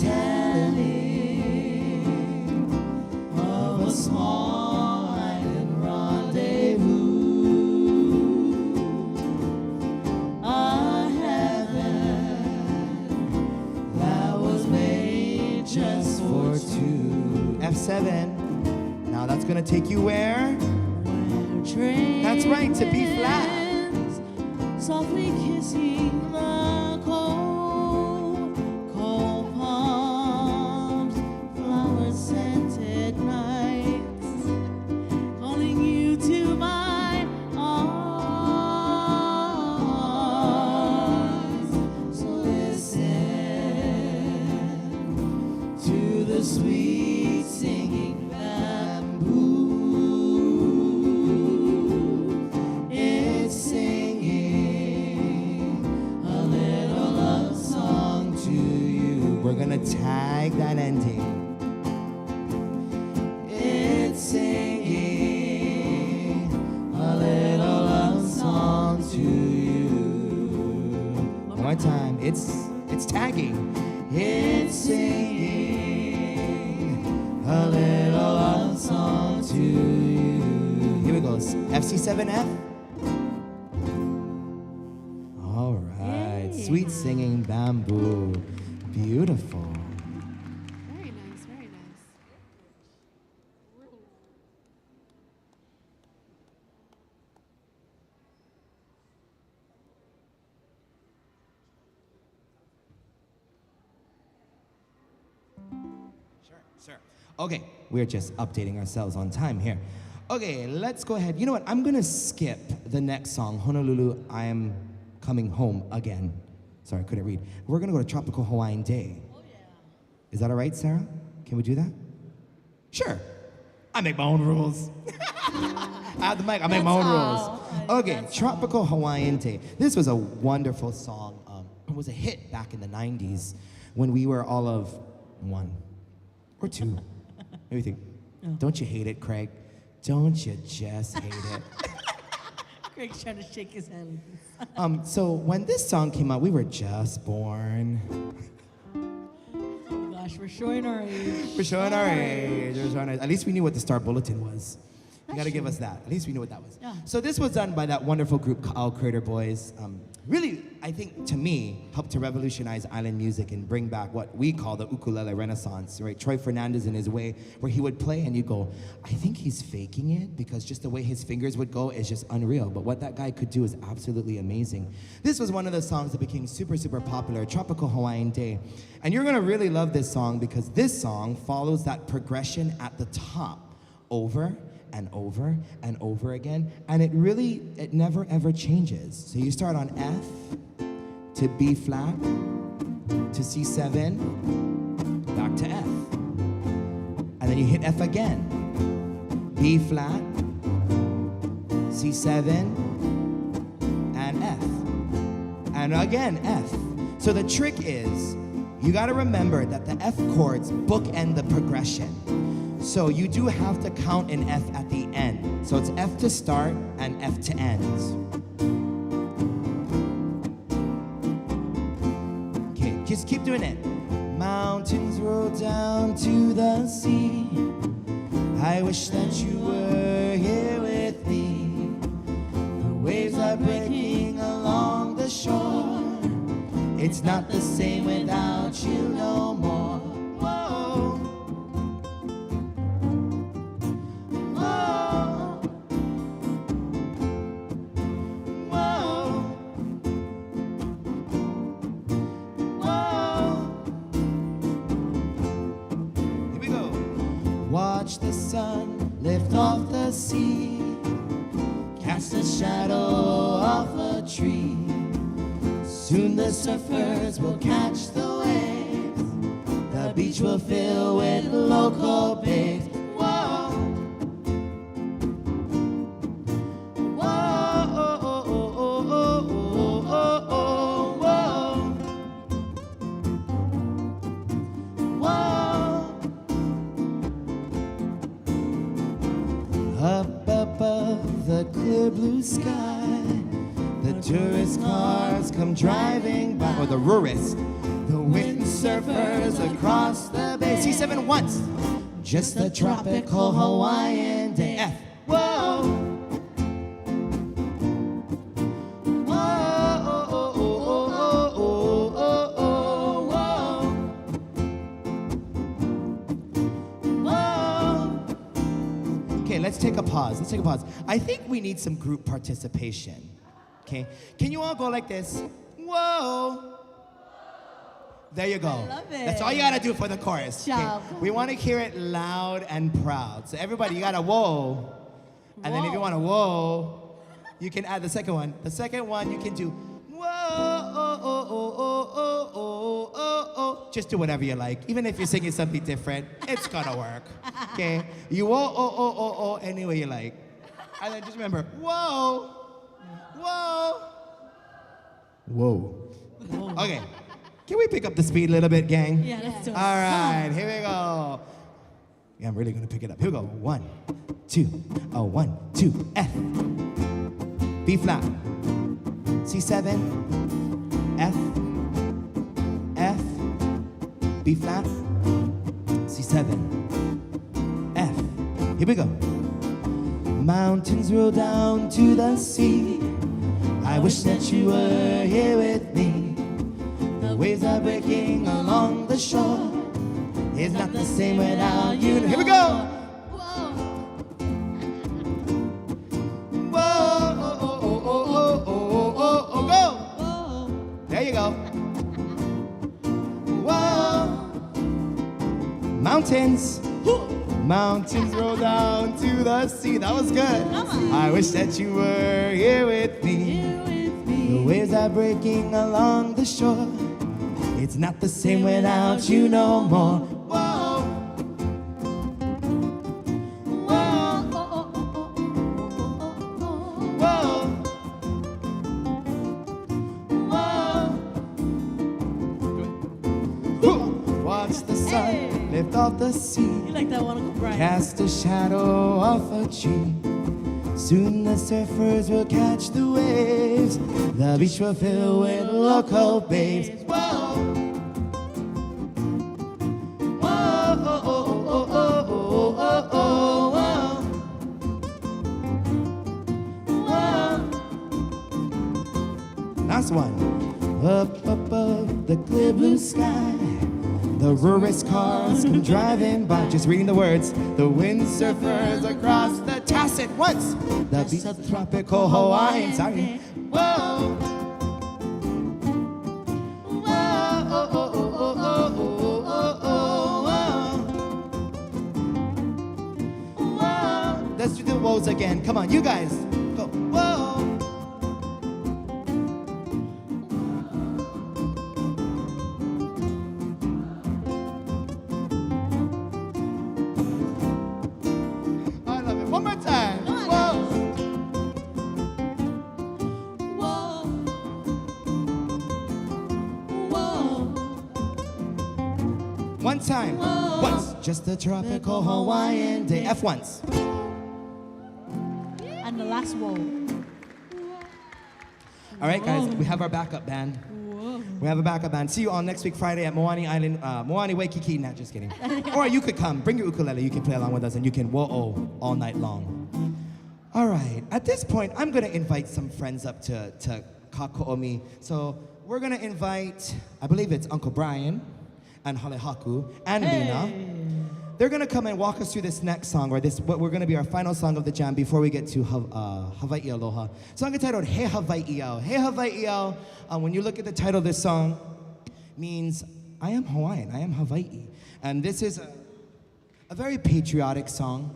Telling of a small island rendezvous, a heaven that was made just for two. F7. Now that's gonna take you where? That's right, to B flat. Softly kissing the cold, cold palms, flower-scented nights, calling you to my arms. So listen to the sweet singing bamboo. It's singing a little love song to you. We're gonna tag that ending. It's singing a little love song to you. One more time. It's tagging. It's singing a little love song to you. Here we go. FC7F. All right. Yay. Sweet Singing Bamboo. Beautiful. Very nice, very nice. Sure. Okay, we're just updating ourselves on time here. Okay, let's go ahead. You know what? I'm gonna skip the next song, Honolulu, I Am Coming Home Again. Sorry, I couldn't read. We're gonna go to Tropical Hawaiian Day. Oh yeah. Is that all right, Sarah? Can we do that? Sure. I make my own rules. I have the mic, I make my own rules. Okay, Tropical Hawaiian Day. This was a wonderful song. It was a hit back in the 90s when we were all of one or two. Maybe think, don't you hate it, Craig? Don't you just hate it? Craig's trying to shake his head. So when this song came out, we were just born. Oh gosh, we're showing our age. We're showing our age. At least we knew what the Star Bulletin was. You gotta give us that. At least we knew what that was. Yeah. So this was done by that wonderful group called Crater Boys. Really, I think, to me, helped to revolutionize island music and bring back what we call the ukulele renaissance, right? Troy Fernandez in his way, where he would play and you go, I think he's faking it, because just the way his fingers would go is just unreal. But what that guy could do is absolutely amazing. This was one of the songs that became super, super popular, Tropical Hawaiian Day. And you're gonna really love this song because this song follows that progression at the top, over and over and over again, and it never ever changes. So you start on F to B flat to C7, back to F, and then you hit F again, B flat, C7, and F, and again F. So the trick is, you gotta remember that the F chords bookend the progression. So you do have to count an F at the end. So it's F to start and F to end. Okay, just keep doing it. Mountains roll down to the sea. I wish that you were here with me. The waves are breaking along the shore. It's not the same without you no more. Whoa. Watch the sun lift off the sea, cast a shadow off a tree. Soon the surfers will catch the waves, the beach will fill with local babes. Whoa, whoa, oh, oh, oh, oh, oh, oh, oh, whoa. Up above the clear blue sky, the tourist cars come driving by, or the rurist, the windsurfers across the bay. C7 once, just a tropical Hawaiian day. F, whoa. Whoa, oh, oh, oh, oh, oh, oh, whoa. Whoa. Okay, let's take a pause. Let's take a pause. I think we need some group participation. Okay, can you all go like this? Whoa. There you go. I love it. That's all you gotta do for the chorus. Good job. Okay? We want to hear it loud and proud. So everybody, you gotta whoa. And then if you want to whoa, you can add the second one. The second one you can do whoa, oh, oh, oh, oh, oh, oh, oh, oh. Just do whatever you like. Even if you're singing something different, it's gonna work. Okay? You whoa, oh, oh, oh, oh, any way you like. And then just remember, whoa, whoa, whoa. Okay. Can we pick up the speed a little bit, gang? Yeah, let's do it. All right, here we go. Yeah, I'm really gonna pick it up. Here we go. 1, 2, 1, 2, F, B flat, C7, F, F, B flat, C7, F. Here we go. Mountains roll down to the sea. I wish that you were here with me. The waves are breaking along the shore. It's not the same without you. Here we go. Whoa, oh, oh, oh, oh, oh, oh, oh, oh, go. There you go. Whoa. Mountains. Mountains roll down to the sea. That was good. I wish that you were here with me. The waves are breaking along the shore. It's not the same without you no more. Whoa. Whoa. Whoa. Whoa. Watch the sun lift off the sea. You like that one, Uncle Brian? Cast a shadow off a tree. Soon the surfers will catch the waves. The beach will fill with local babes. Whoa! Whoa! Oh, oh, oh, oh, oh, oh, oh, Last one. Up above the clear blue sky, the rarest cars come driving by. Just reading the words. The windsurfers across the tacit once. The beach of tropical Hawaiian. Sorry. Whoa. Let's do the woes again. Come on, you guys. Go. Whoa. I love it. One more time. Whoa. Whoa. Whoa. One time. Whoa. Once. Just a tropical Hawaiian day. F once. And the last whoa. All right, guys, we have our backup band. We have a backup band. See you all next week, Friday at Moani Island, Moani Waikiki. Nah, just kidding. Or you could come, bring your ukulele, you can play along with us, and you can whoa all night long. All right, at this point, I'm gonna invite some friends up to Kako'omi. So we're gonna invite, I believe it's Uncle Brian, and Halehaku, and Lena. They're gonna come and walk us through this next song, or this what we're gonna be our final song of the jam before we get to Hawai'i Aloha. Song entitled He Hawai'i Au. He Hawai'i Au, when you look at the title of this song, means I am Hawaiian, I am Hawaii. And this is a very patriotic song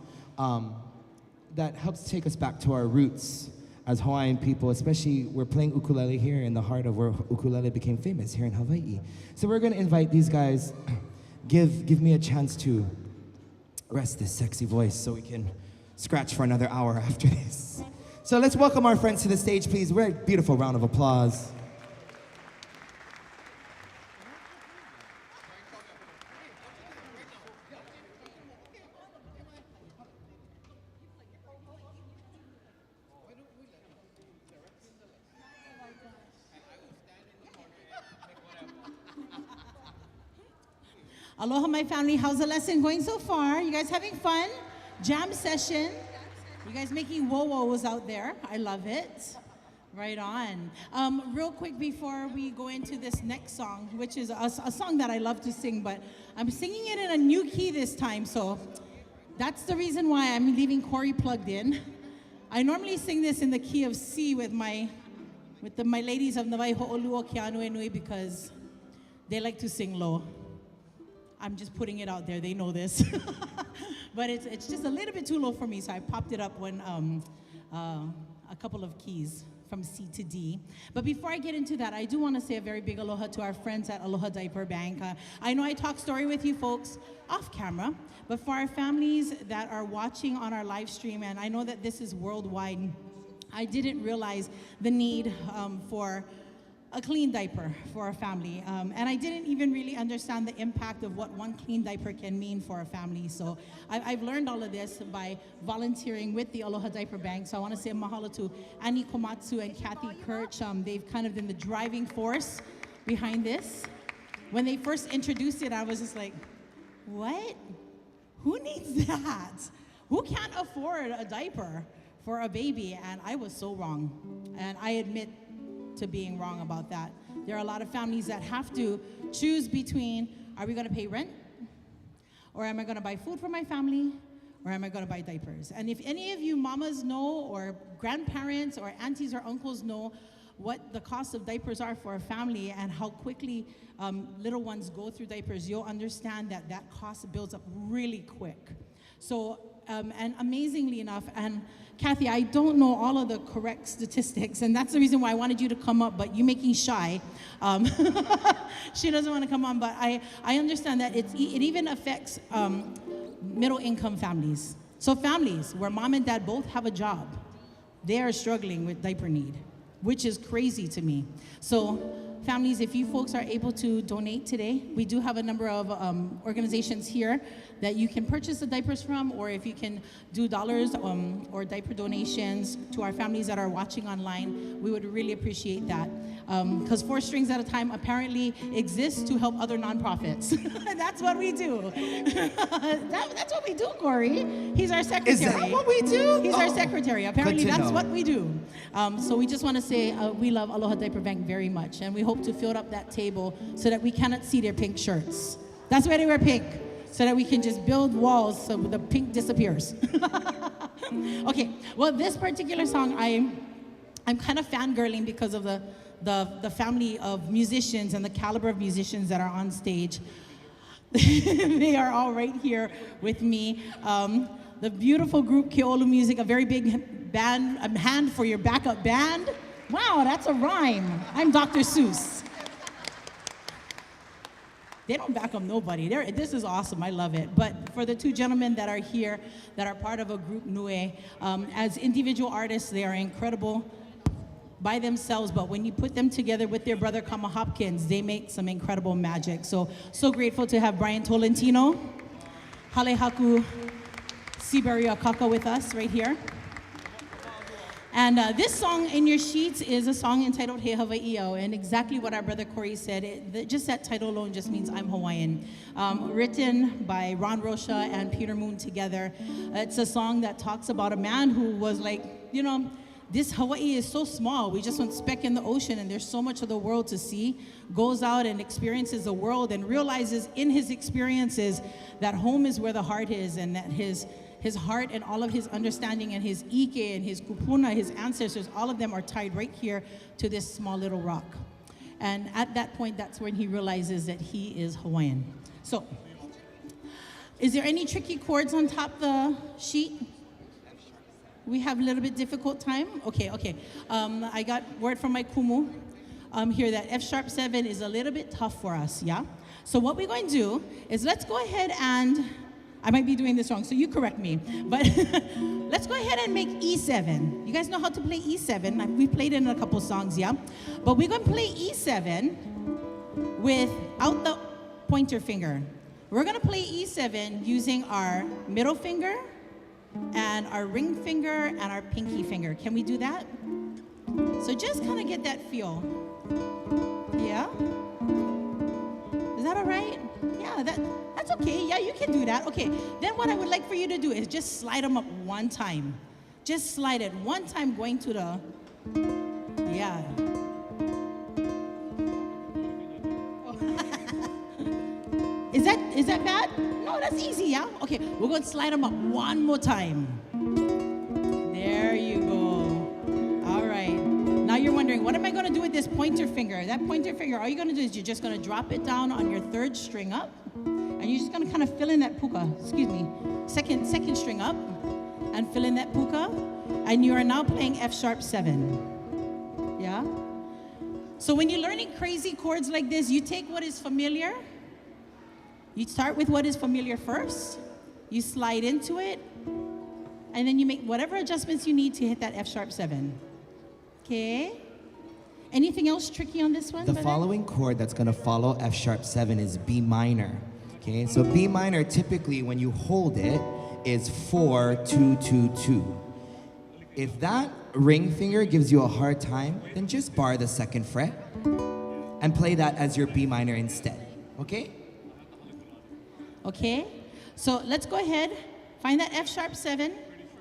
that helps take us back to our roots as Hawaiian people, especially we're playing ukulele here in the heart of where ukulele became famous, here in Hawaii. So we're gonna invite these guys, give me a chance to rest this sexy voice so we can scratch for another hour after this. So let's welcome our friends to the stage, please. Very beautiful round of applause. Aloha, my family. How's the lesson going so far? You guys having fun? Jam session. You guys making whoa-whoas out there. I love it. Right on. Real quick before we go into this next song, which is a song that I love to sing, but I'm singing it in a new key this time, so that's the reason why I'm leaving Corey plugged in. I normally sing this in the key of C with my ladies of Nawai Ho'oluo Keanu Nui because they like to sing low. I'm just putting it out there, they know this. But it's just a little bit too low for me, so I popped it up when a couple of keys from C to D. But before I get into that, I do want to say a very big aloha to our friends at Aloha Diaper Bank. I know I talk story with you folks off camera, but for our families that are watching on our live stream, and I know that this is worldwide, I didn't realize the need for a clean diaper for a family. And I didn't even really understand the impact of what one clean diaper can mean for a family. So I've learned all of this by volunteering with the Aloha Diaper Bank. So I want to say mahalo to Annie Komatsu and Kathy Kirch. They've kind of been the driving force behind this. When they first introduced it, I was just like, what? Who needs that? Who can't afford a diaper for a baby? And I was so wrong. And I admit to being wrong about that. There are a lot of families that have to choose between, are we gonna pay rent? Or am I gonna buy food for my family? Or am I gonna buy diapers? And if any of you mamas know, or grandparents, or aunties or uncles know what the cost of diapers are for a family and how quickly little ones go through diapers, you'll understand that that cost builds up really quick. So, and amazingly enough, and Kathy, I don't know all of the correct statistics, and that's the reason why I wanted you to come up, but you making shy. She doesn't want to come on, but I understand that it even affects middle-income families. So families where mom and dad both have a job, they are struggling with diaper need, which is crazy to me. So families, if you folks are able to donate today, we do have a number of organizations here that you can purchase the diapers from, or if you can do dollars or diaper donations to our families that are watching online, we would really appreciate that. Because 4 Strings at a Time apparently exists to help other nonprofits. That's what we do. That's what we do, Corey. He's our secretary. Is that what we do? He's our secretary. Apparently that's know. what we do. So we just want to say we love Aloha Diaper Bank very much, and we hope to fill up that table so that we cannot see their pink shirts. That's why they wear pink, so that we can just build walls so the pink disappears. Okay, well, this particular song, I'm kind of fangirling because of the family of musicians and the caliber of musicians that are on stage. They are all right here with me. The beautiful group Kolu Music, a very big band, a hand for your backup band. Wow, that's a rhyme. I'm Dr. Seuss. They don't back up nobody. This is awesome. I love it. But for the 2 gentlemen that are here, that are part of a group Nue, as individual artists, they are incredible by themselves. But when you put them together with their brother Kama Hopkins, they make some incredible magic. So grateful to have Brian Tolentino, Halehaku Siberia Kaka with us right here. And this song in your sheets is a song entitled He Hawai'i Au, and exactly what our brother Corey said, just that title alone just means I'm Hawaiian. Written by Ron Rocha and Peter Moon together. It's a song that talks about a man who was like, you know, this Hawaii is so small, we just one speck in the ocean and there's so much of the world to see. Goes out and experiences the world and realizes in his experiences that home is where the heart is, and that his heart and all of his understanding and his ike and his kupuna, his ancestors, all of them are tied right here to this small little rock. And at that point, that's when he realizes that he is Hawaiian. So, is there any tricky chords on top the sheet? We have a little bit difficult time? Okay. I got word from my kumu here that F sharp 7 is a little bit tough for us, yeah? So what we're going to do is let's go ahead and, I might be doing this wrong, so you correct me. But let's go ahead and make E7. You guys know how to play E7. We played it in a couple songs, yeah? But we're going to play E7 without the pointer finger. We're going to play E7 using our middle finger and our ring finger and our pinky finger. Can we do that? So just kind of get that feel. Yeah? Is that all right? Yeah, that's okay. Yeah, you can do that. Okay, then what I would like for you to do is just slide them up one time. Just slide it one time going to the, yeah. Is that bad? No, that's easy, yeah? Okay, we're going to slide them up one more time. There you go. All right. Now you're wondering, what am I going to do with this pointer finger? That pointer finger, all you're going to do is you're just going to drop it down on your 3rd string up, and you're just going to kind of fill in that puka, second string up, and fill in that puka, and you are now playing F sharp 7. Yeah? So when you're learning crazy chords like this, you take what is familiar. You start with what is familiar first, you slide into it, and then you make whatever adjustments you need to hit that F sharp 7. Okay? Anything else tricky on this one? The following chord that's going to follow F sharp 7 is B minor. Okay, so B minor typically when you hold it is 4, 2, 2, 2. If that ring finger gives you a hard time, then just bar the 2nd fret and play that as your B minor instead. Okay? Okay, so let's go ahead, find that F sharp 7.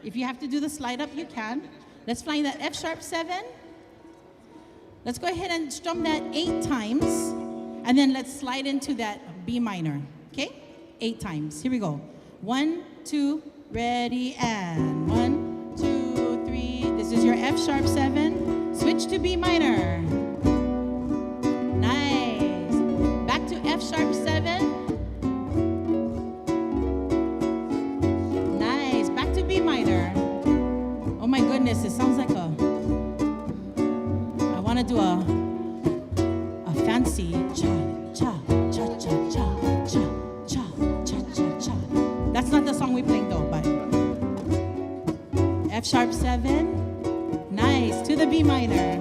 If you have to do the slide up, you can. Let's find that F sharp 7. Let's go ahead and strum that 8 times, and then let's slide into that B minor, okay? 8 times, here we go. 1, 2, ready, and 1, 2, 3. This is your F sharp 7. Switch to B minor. Nice. Back to F sharp 7. Oh my goodness, it sounds like I want to do a fancy cha-cha-cha-cha-cha-cha-cha-cha-cha. That's not the song we're playing though, but F sharp 7, nice, to the B minor,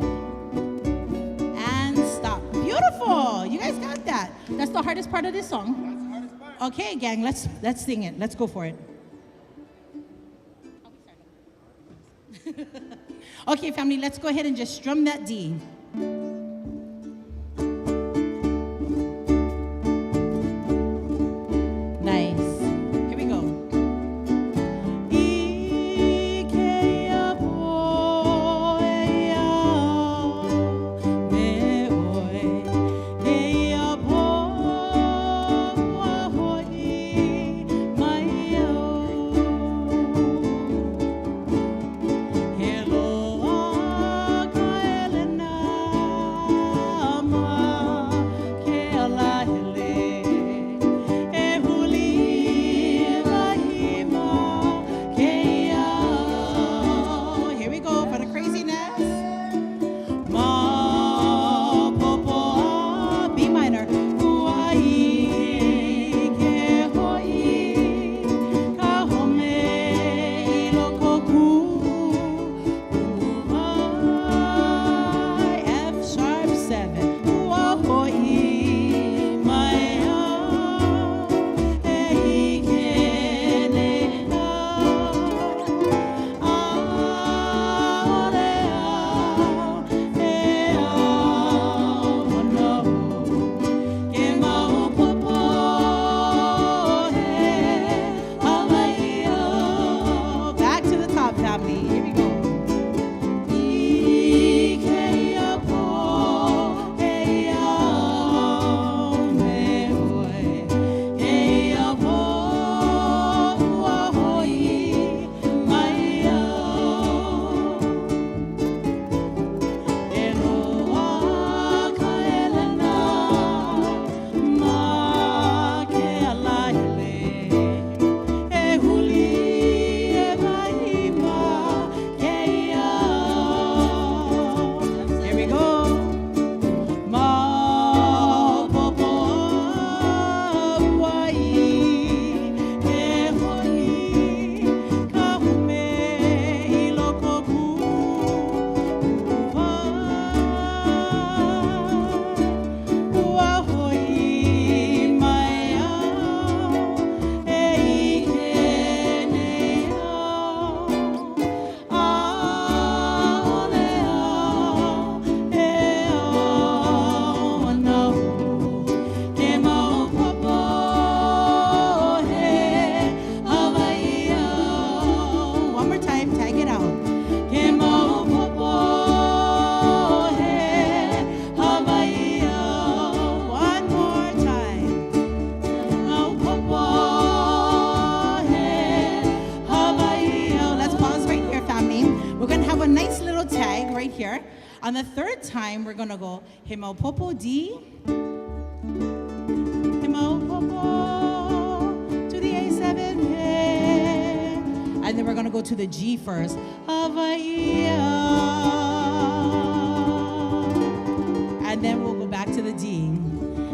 and stop. Beautiful. That's the hardest part of this song. Okay, gang, let's sing it. Let's go for it. Okay, family, let's go ahead and just strum that D. Nice. Here we go. here. On the third time, we're gonna go Himopopo D, Himopopo to the A7, hey. And then we're gonna go to the G first, Hawai'i Au. And then we'll go back to the D.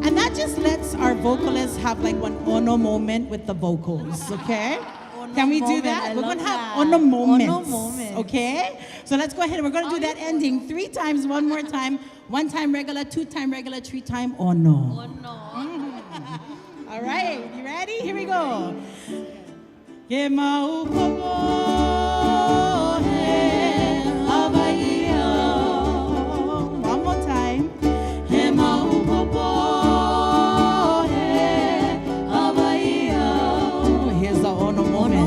And that just lets our vocalists have like one ono moment with the vocals, okay? Can we do that? We're going to have ono moments, okay? So let's go ahead and we're going to do that ending 3 times, one more time. 1 time regular, 2 time regular, 3 time ono. All right, you ready? Here we go. One more time. Here's the ono moment.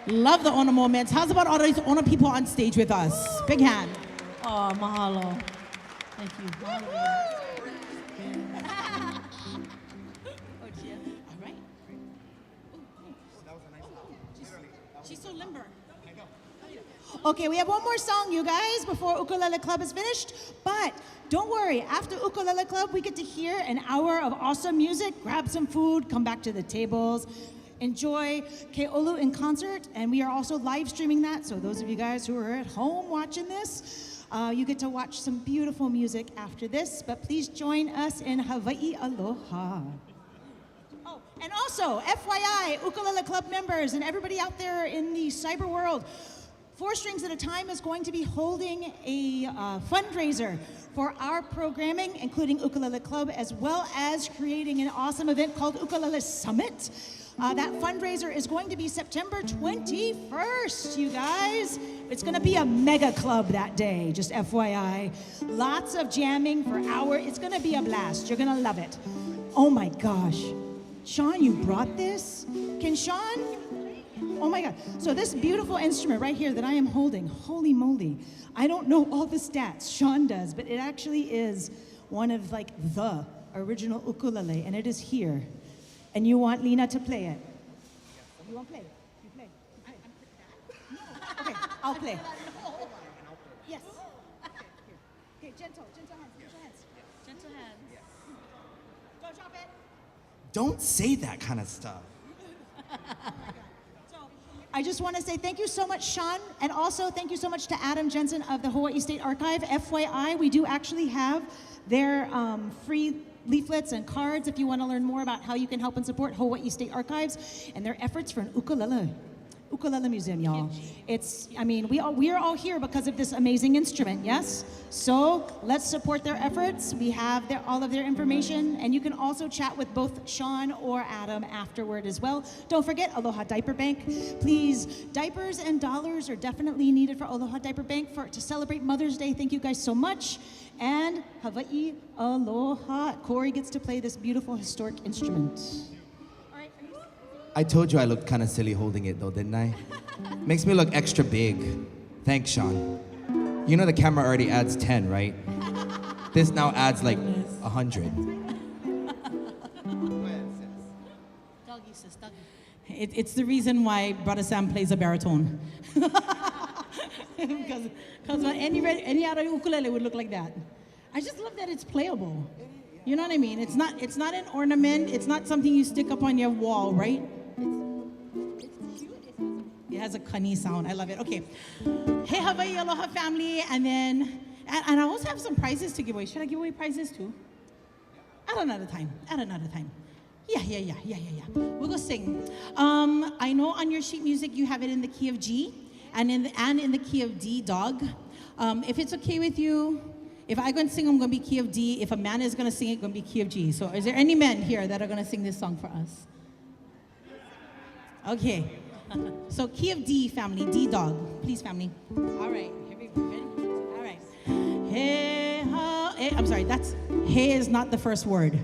Love the ono moments. How's about all these ono people on stage with us? Big hand. Oh, mahalo. Thank you. All right. She's so limber. Okay, we have one more song, you guys, before Ukulele Club is finished. But don't worry, after Ukulele Club, we get to hear an hour of awesome music, grab some food, come back to the tables, enjoy Kolu in concert, and we are also live streaming that. So those of you guys who are at home watching this, you get to watch some beautiful music after this. But please join us in Hawai'i Aloha. Oh, and also, FYI, Ukulele Club members and everybody out there in the cyber world, 4 Strings at a Time is going to be holding a fundraiser for our programming, including Ukulele Club, as well as creating an awesome event called Ukulele Summit. That fundraiser is going to be September 21st, you guys. It's going to be a mega club that day, just FYI. Lots of jamming for hours. It's going to be a blast. You're going to love it. Oh my gosh. Sean, you brought this? Can Sean? Oh my God. So this beautiful instrument right here that I am holding, holy moly. I don't know all the stats, Sean does, but it actually is one of like the original ukulele, and it is here. And you want Lena to play it? You want to play? You play? You play? No. Okay, I'll play. Yes. Okay, gentle hands. Gentle hands. Don't drop it. Don't say that kind of stuff. I just want to say thank you so much, Sean, and also thank you so much to Adam Jensen of the Hawaii State Archive. FYI, we do actually have their free leaflets and cards if you want to learn more about how you can help and support Hawaii State Archives and their efforts for an ukulele museum, y'all. We are all here because of this amazing instrument, yes? So let's support their efforts. We have all of their information, and you can also chat with both Sean or Adam afterward as well. Don't forget Aloha Diaper Bank. Please, diapers and dollars are definitely needed for Aloha Diaper Bank to celebrate Mother's Day. Thank you guys so much. And Hawai'i Aloha. Corey gets to play this beautiful historic instrument. I told you I looked kind of silly holding it though, didn't I? Makes me look extra big. Thanks, Sean. You know the camera already adds 10, right? This now adds like 100. Doggy, sis, doggy. It's the reason why Brother Sam plays a baritone. Because any other ukulele would look like that. I just love that it's playable. You know what I mean? It's not an ornament. It's not something you stick up on your wall, right? It's cute. It has a kani sound. I love it. Okay. Hey, Hawaii Aloha family. And I also have some prizes to give away. Should I give away prizes too? At another time. Yeah. We'll go sing. I know on your sheet music you have it in the key of G and in the key of D, dog. If it's okay with you, if I'm going to sing, I'm going to be key of D. If a man is going to sing it, going to be key of G. So is there any men here that are going to sing this song for us? Okay. So key of D, family. D, dog. Please, family. All right. Here we go. Ready? All right. Hey, ha, hey. I'm sorry. Hey is not the first word.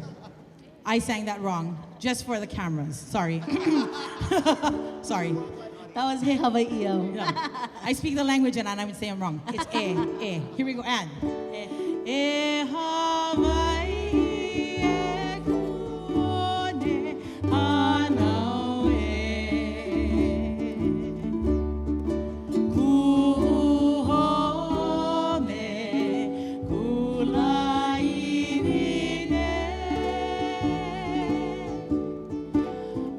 I sang that wrong. Just for the cameras. Sorry. Sorry. That was Hey Hawai'i Au. Yeah. I speak the language and I would say I'm wrong. It's A. Here we go. And. E Hawaii e kone anawe ku home kulai vine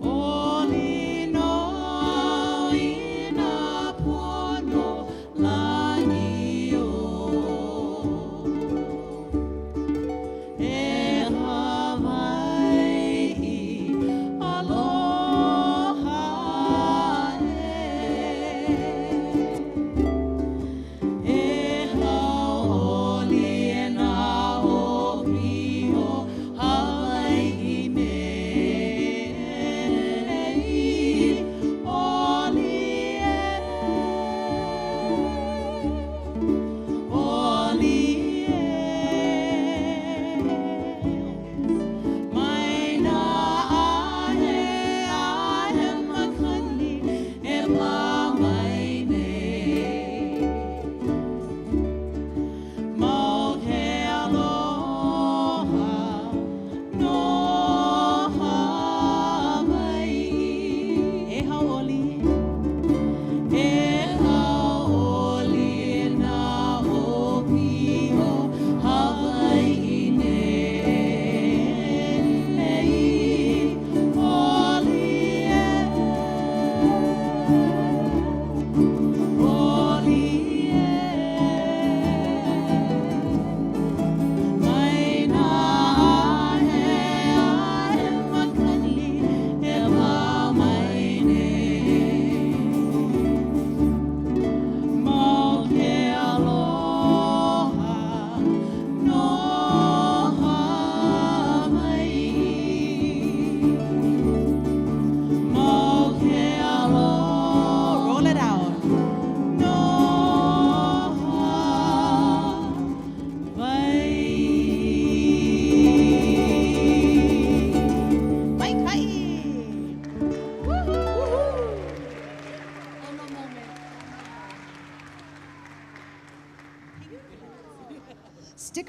oli no ina pono lani o.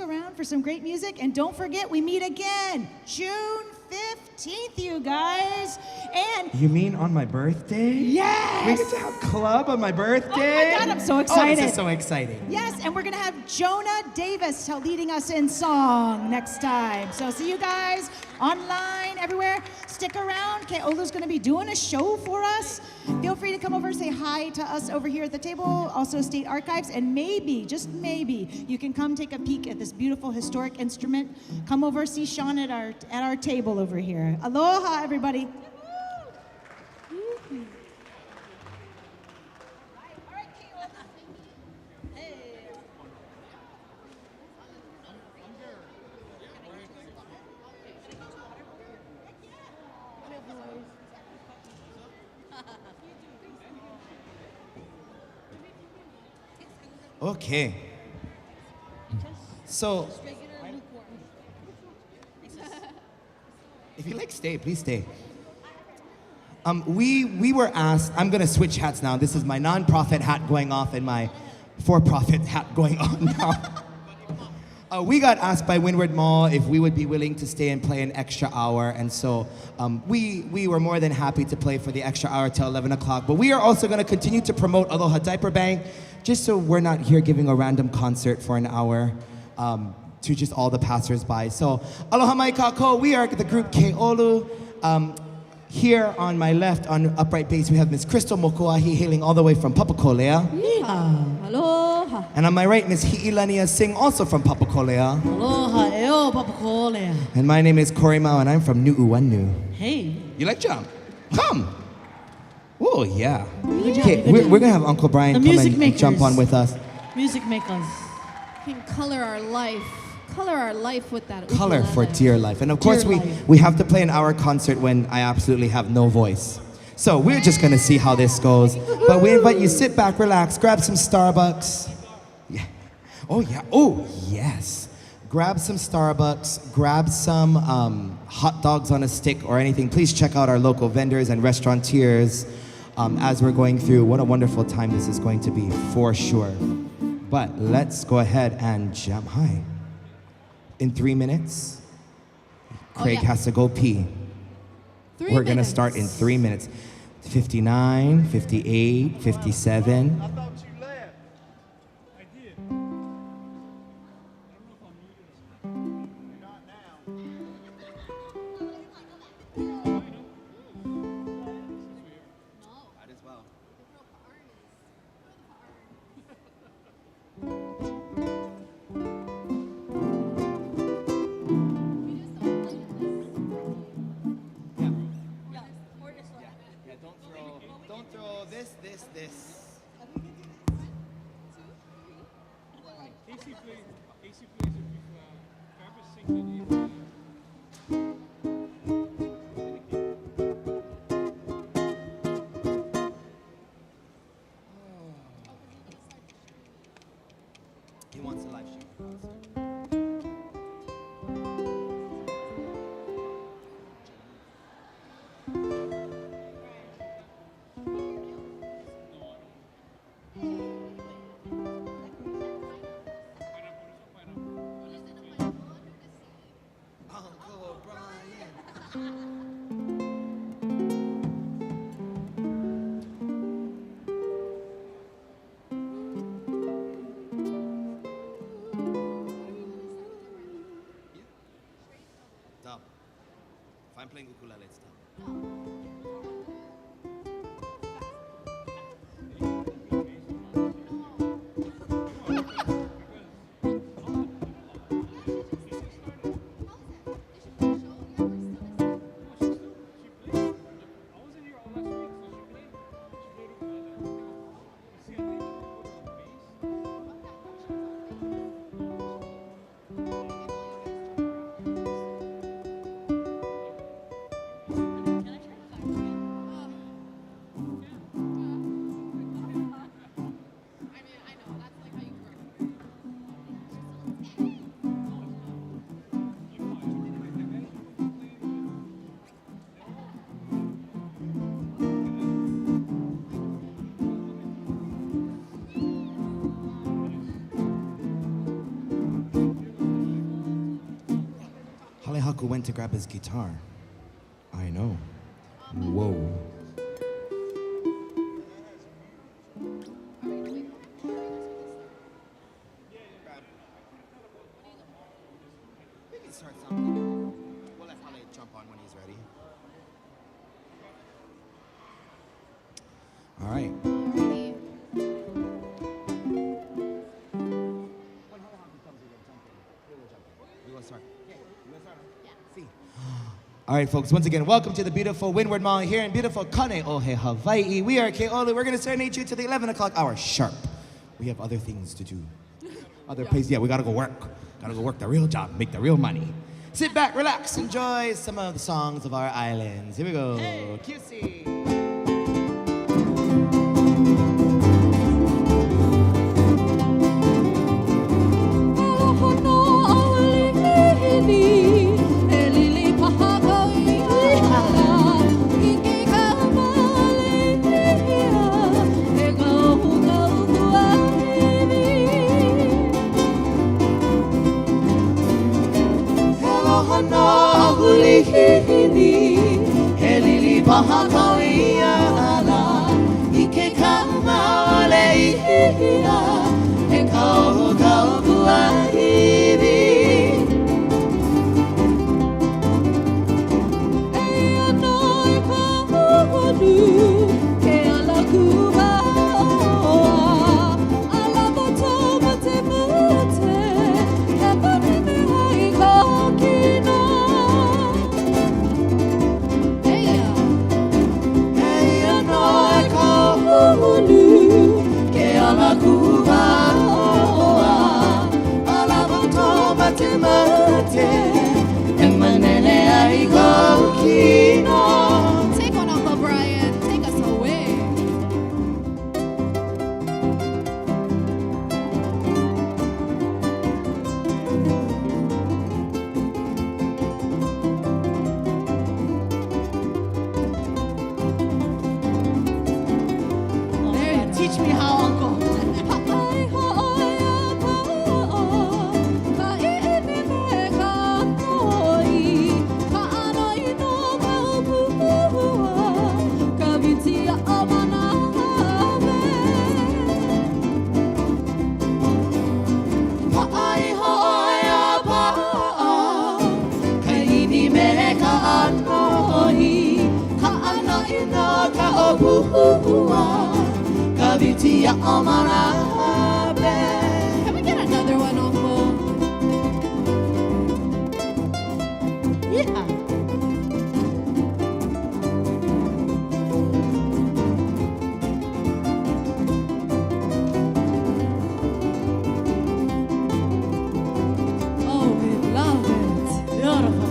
stick around for some great music. And don't forget, we meet again June 15th, you guys. And You mean on my birthday? yes! We get to have club on my birthday? Oh my God, I'm so Oh, excited. this is so exciting. Yes, and we're gonna have Jonah Davis leading us in song next time. So see you guys online, everywhere. Stick around. Keolu's gonna be doing a show for us. Feel free to come over and say hi to us over here at the table, also State Archives, and maybe, just maybe, you can come take a peek at this beautiful historic instrument. Come over, see Sean at our table over here. Aloha, everybody. Okay. So, if you like, stay. Please stay. We were asked. I'm gonna switch hats now. This is my non-profit hat going off and my for-profit hat going on now. We got asked by Windward Mall if we would be willing to stay and play an extra hour, and so we were more than happy to play for the extra hour till 11 o'clock. But we are also going to continue to promote Aloha Diaper Bank, just so we're not here giving a random concert for an hour to just all the passersby. So Aloha mai kako, we are the group Kolu. Here on my left, on upright bass, we have Miss Crystal Mokuahi hailing all the way from Papakolea. Aloha. And on my right, Miss Hi'ilania Singh, also from Papakolea. Hawai'i Au, Papakolea. And my name is Corey Mao, and I'm from Nu'uanu. Hey. You like jump? Come. Oh, yeah. Good job, Okay, good we're job. going to have Uncle Brian The come music and jump makers. on with us. Music makers. We can color our life. Color our life with that Color for ukulele. dear life. And of course, Dear life. we have to play an hour concert when I absolutely have no voice. So we're just going to see how this goes. But we invite you, sit back, relax, grab some Starbucks. Yeah. Oh, yeah. Oh, yes. Grab some Starbucks, grab some hot dogs on a stick or anything. Please check out our local vendors and restaurateurs as we're going through. What a wonderful time this is going to be, for sure. But let's go ahead and jam high. In 3 minutes, Craig yeah. has to go pee. 3 We're gonna minutes. start in 3 minutes. 59, 58, 57. I thought you left. I did. I don't know if I'm muted. Not now. Might as well. Yeah, don't throw this. AC plays it with Travis sings it. He wants a live stream. went to grab his guitar. I know. Whoa. We can start something. We'll let Hale jump on when he's ready. All right. All right, folks, once again, welcome to the beautiful Windward Mall here in beautiful Kaneohe, Hawaii. We are Kolu. We're going to serenade you to the 11 o'clock hour sharp. We have other things to do. Other places, yeah, we got to go work. Got to go work the real job, make the real money. Sit back, relax, enjoy some of the songs of our islands. Here we go. Hey. QC. Helili paha kauia ala ike kama leihia e kau kau kuahivi e anoi kahulu ke ala kuha oa ala moto mate mate e panime hai kokino. Ke ala kuha oa ala moto mate mate e manene ai kokino. Take one, Uncle Brian. Take us away. Teach me how, Uncle. Can we get another one, Uncle? Yeah. Oh, we love it. Beautiful.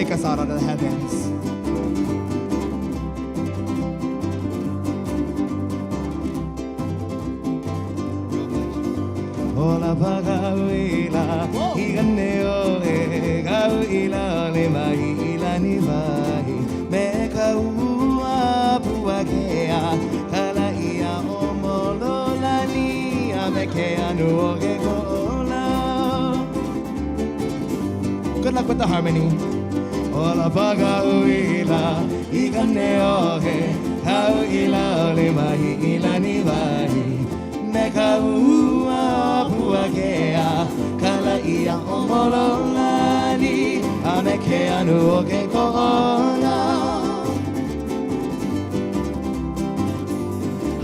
take us out of the heavens. Ola pagawila, iganeo e gawila le mai ila ni vai. Meka ua puakea, kala ia omolola ni ameke anu oge kola. Good luck with the harmony. Ola pagawila, iganeo e gawila le mai ila ni vai. Meka ua puakea, kala ia omololani, ameke anu oke kola.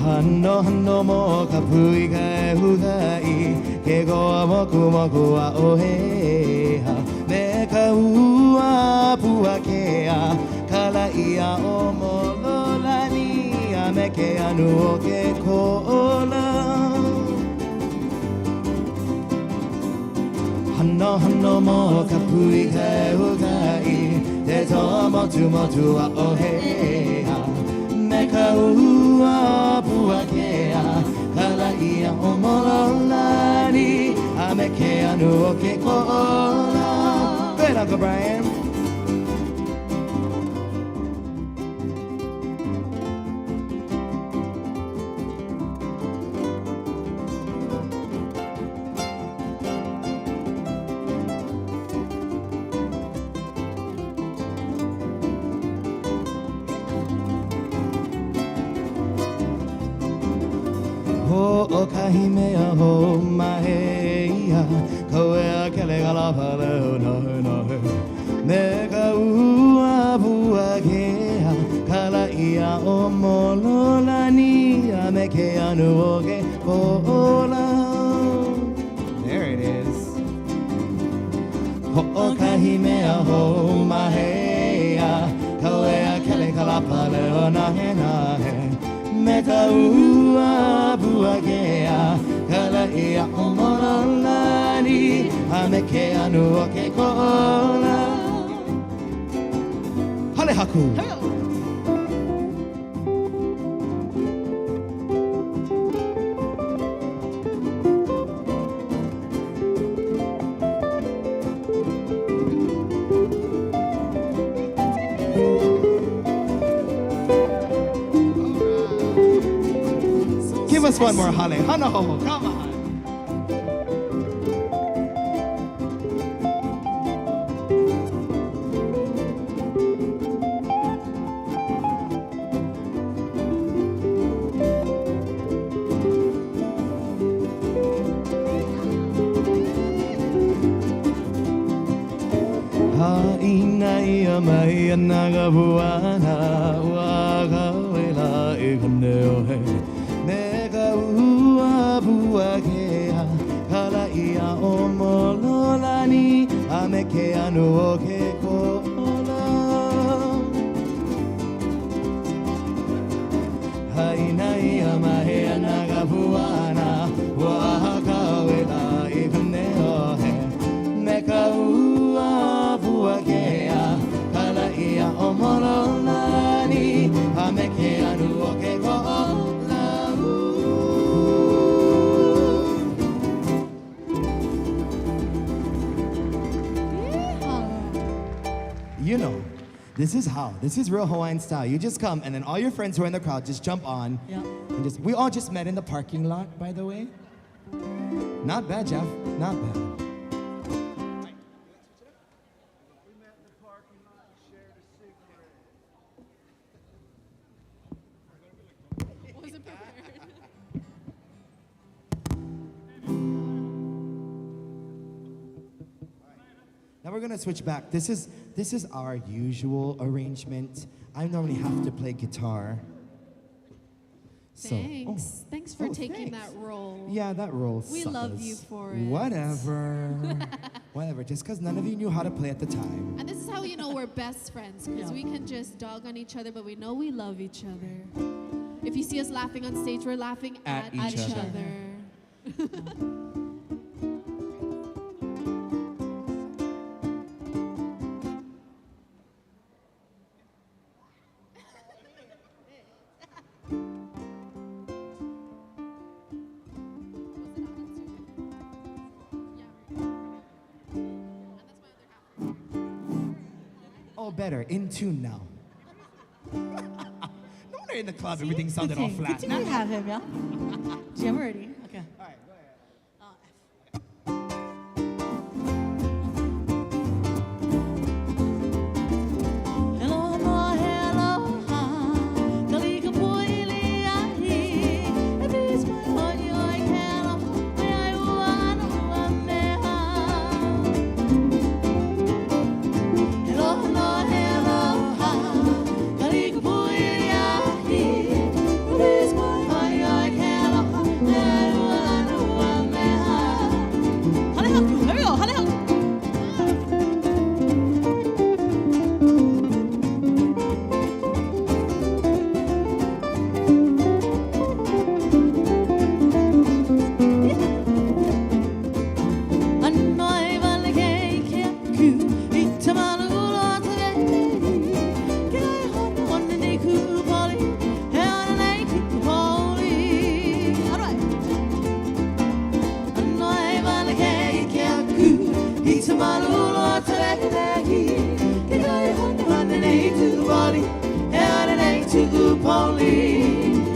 Hano hano mo kapui ka e hukai, ke goa moku moku a oheha. Meka ua puakea, kala ia omololani, ameke anu oke kola. Hano hano mo kapui ka hukai, te toa motu motu a oheha. Meka ua puakea, kala ia omololani, ameke anu oke kola. Good, Uncle Brian. O kahime a ho mahea, koe a kele galapa leo nahe nahe. Meka ua puakea, kala ia o mololani, ameke anu oge kola. There it is. O kahime a ho mahea, koe a kele galapa leo nahe nahe. Meka ua puakea, kala ia omololani, ameke anu oke kola. Hale haku. Give us one more, Hale. Hano, come on. Haina ia mai anaga buana, waka wela e kaneo he. Meka ua puakea, kala ia omololani, ameke anu oke kola. Haina ia mai anaga buana, waka wela e kaneo he. Meka ua puakea, kala ia omololani, ameke anu oke kola. You know, this is how. This is real Hawaiian style. You just come, and then all your friends who are in the crowd just jump on. Yeah. And just, we all just met in the parking lot, by the way. Not bad, Jeff. Not bad. We met in the parking lot and shared a cigarette. Wasn't prepared. Now we're gonna switch back. This is our usual arrangement. I normally have to play guitar. So, Thanks. Thanks for taking thanks. that role. Yeah, that role We suckers. love you for it. Whatever. Whatever. Just because none of you knew how to play at the time. And this is how you know we're best friends, because we can just dog on each other, but we know we love each other. If you see us laughing on stage, we're laughing At at each each other. other. better, in tune now. No wonder in the club everything sounded all flat. Good thing we have him, yeah? Jim ready? Okay. All right, go ahead.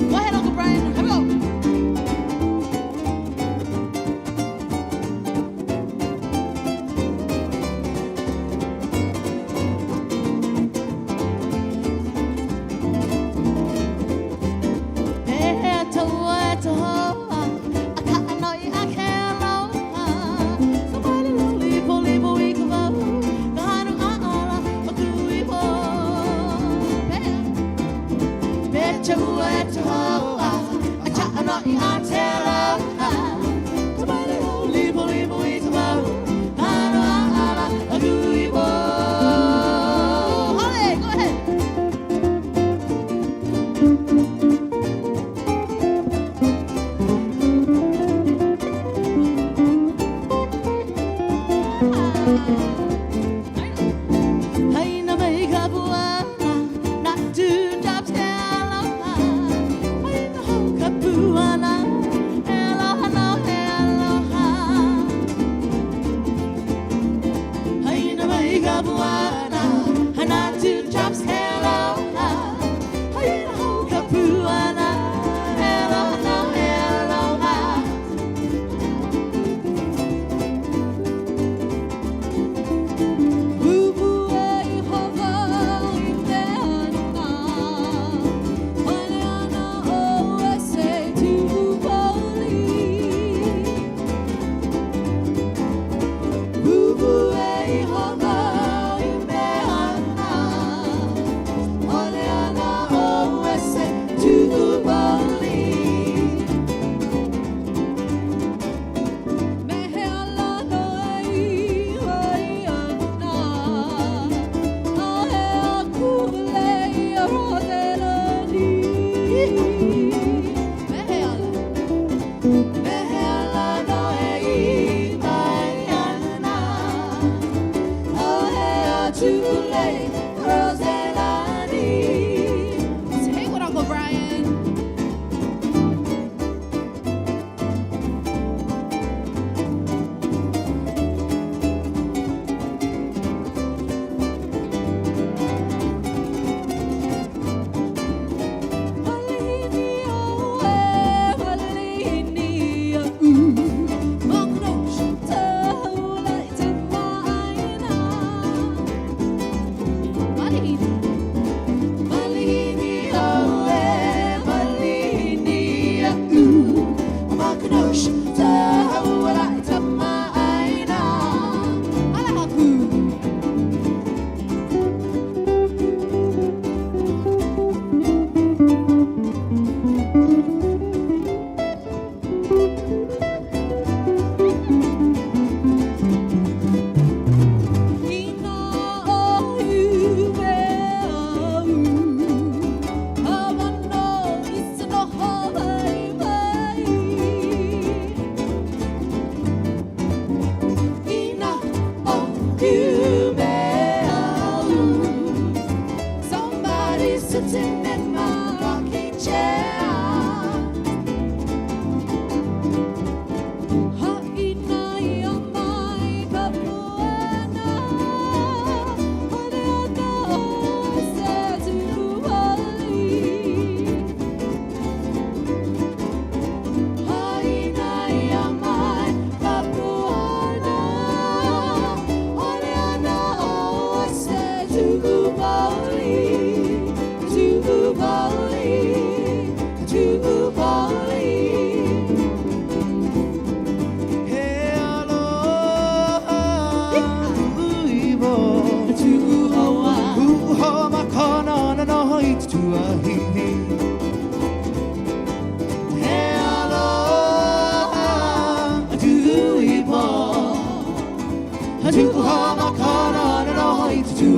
Go ahead, Uncle Brian. Here we go. Aloha,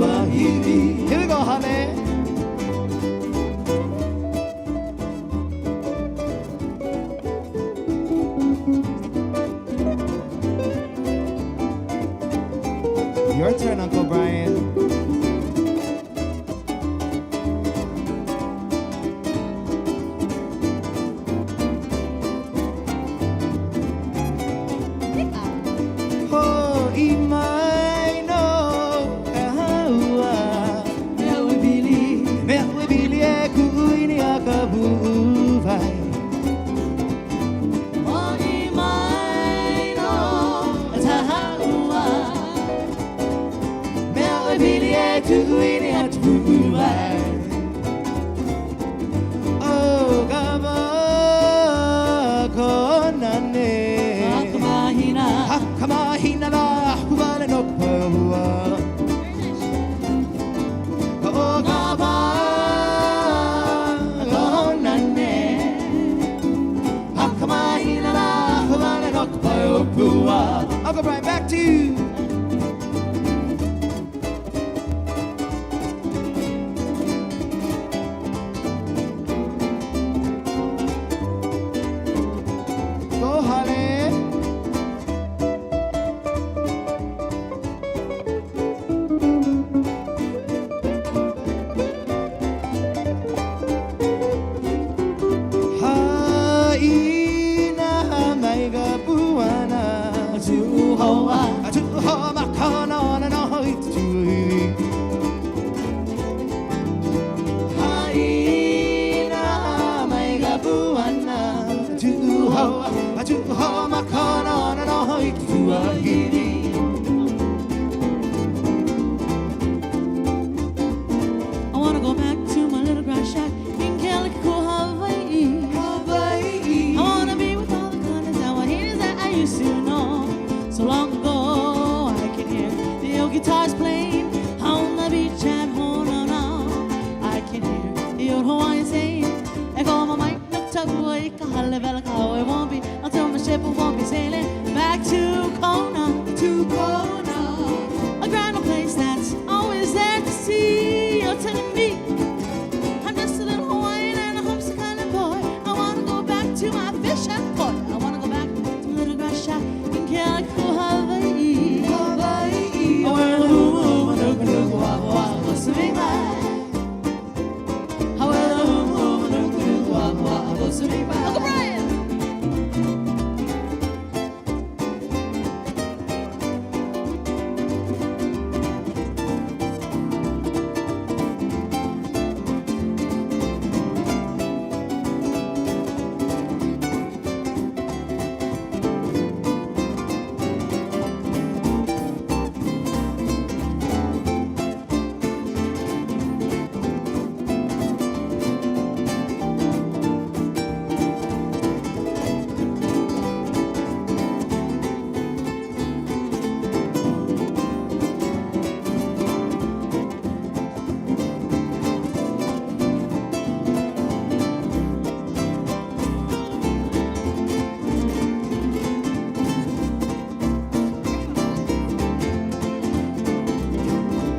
tuahiri. Here we go, honey. Your turn, Uncle Brian. Oh, imai no kahaua. Mewe bili e kuini akabuvai. Oh, imai no tahaua. Mewe bili e kuini akabuvai. Oh, kama konane. Akamahina. Hakamahina la huvale no paua. Oh, kama konane. Hakamahina la huvale no paua. Uncle Brian, back to you. Go, honey. Haina maiga puana. Tuhoa. Atuho makana na no itui. Haina maiga puana. Atuho makana na no itui. Tuahiri. I wanna go back to my little grass shack in Calico, Hawaii. I wanna be with all the colors and wahinas that I used to know. So long ago, I can hear the old guitars playing on the beach at Honolulu. I can hear the old Hawaiian saying, "Echo my mic, no tug away, kahalevela kao." It won't be until my ship won't be sailing back to Kona, a grand old place that's always there to see. You're telling me I'm just a little Hawaiian and a homesick kind of boy. I wanna go back to my fish and port. I wanna go back to my little grass shack in Calico, Hawaii. Oh, where the hoo-hoo, nuku-nuku, waka-waka, go swimming by. Oh, where the hoo-hoo, nuku-nuku, waka-waka, go swimming by. Uncle Brian!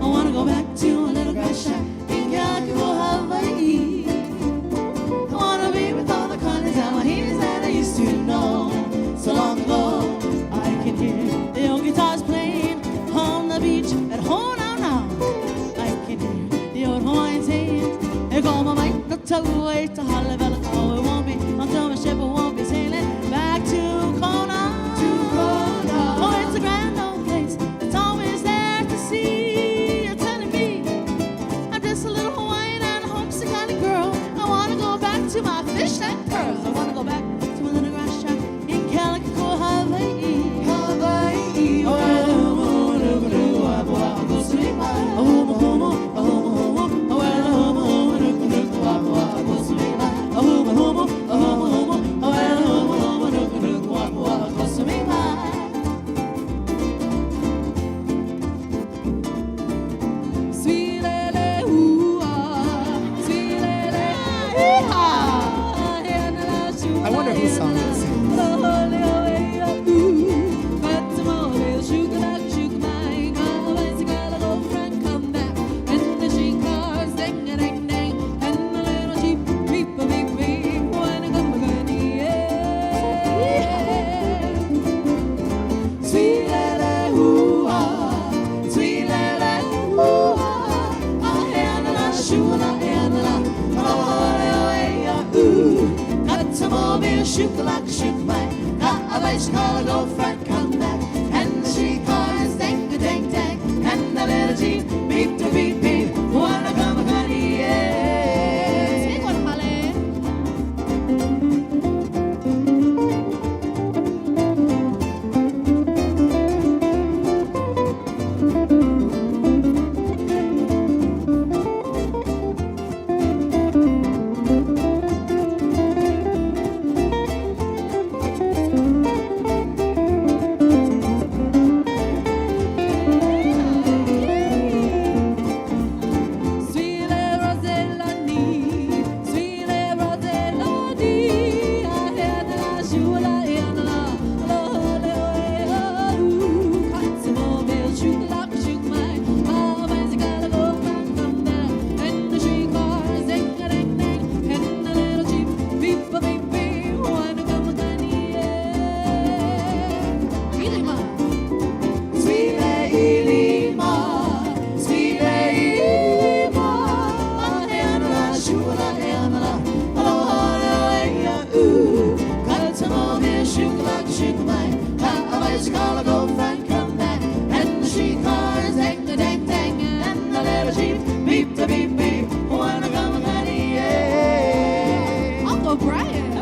I wanna go back to a little grass shack in Calico, Hawaii. I wanna be with all the colors and wahinas that I used to know. So long ago, I can hear the old guitars playing on the beach at Honolulu. I can hear the old Hawaiian saying, "Echo my mic, no tug away to Halevela." Oh, it won't be until my ship won't be sailing back to Kona. Oh, it's a grand old place. It's always there to see. You're telling me I'm just a little Hawaiian and a homesick kind of girl. I wanna go back to my fish and pearls. I wanna go back to my little grass shack in Calico, Hawaii. Oh, where the hoo-hoo, nuku-nuku, waka-waka, go swimming by. Oh, hoo-hoo, oh, where the hoo-hoo, nuku-nuku, waka-waka, go swimming by. Oh, hoo-hoo, oh, where the hoo-hoo, nuku-nuku, waka-waka, go swimming by. Sweet lele, ooh, sweet lele, I wonder whose song this is. a shook like a shook my a bicycle go front come back and the streetcar is dang a dang dang and the little jeep beep to beep beep wanna come a honey yeah. Sing one, Hale. Uncle Brian.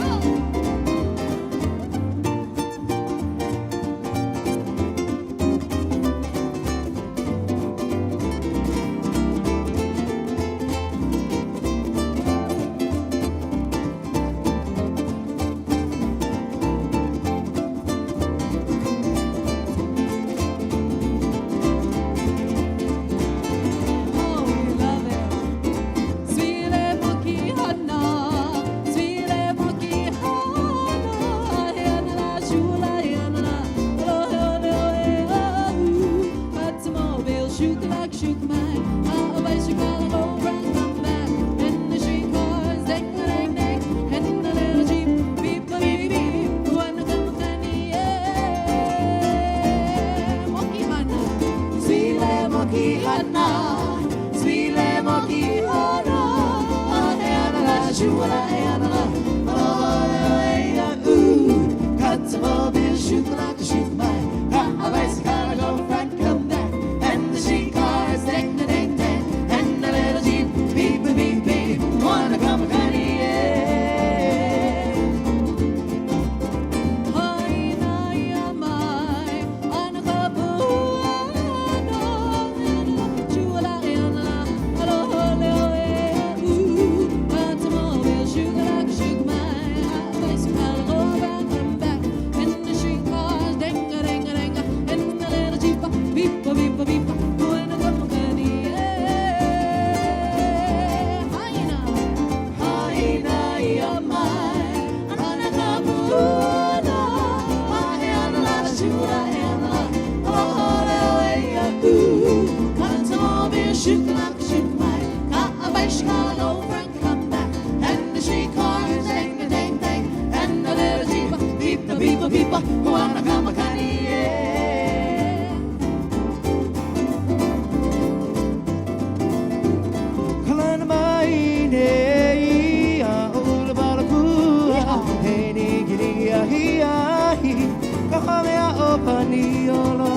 Oh, we love it. Sweet monkey hana, sweet monkey hana, hana shula hana, Automobile shoot like shoot my, a bicycle go round come back, and the streetcars dang dang dang, and the little jeep beep beep beep, wanna come honey yeah. Monkey hana. Swile moki hana, swile moki hana, ahana la shula ahana la, aloha ooh, Automobile shoot like a shoot my, a bicycle go front come back, and the streetcars dang dang dang, and the little jeep beep beep beep, wanna come honey yeah. Haina ia mai, ana ka puana, chula iana, aloha leo e Automobile shoot like a shoot my, a bicycle go round come back, and the streetcars dang dang dang, and the little jeep beep beep beep, wanna come honey yeah. Haina. Haina ia mai, ana ka puana, ahana la shula ahana la, aloha leo e ooh, Automobile shoot like a shoot my, a bicycle go front come back, and the streetcars dang dang dang, and the little jeep beep beep beep, wanna come a honey yeah. Kalana mai nei a ula balakua, he ni giri a hi a hi, ka hame a o paniolo.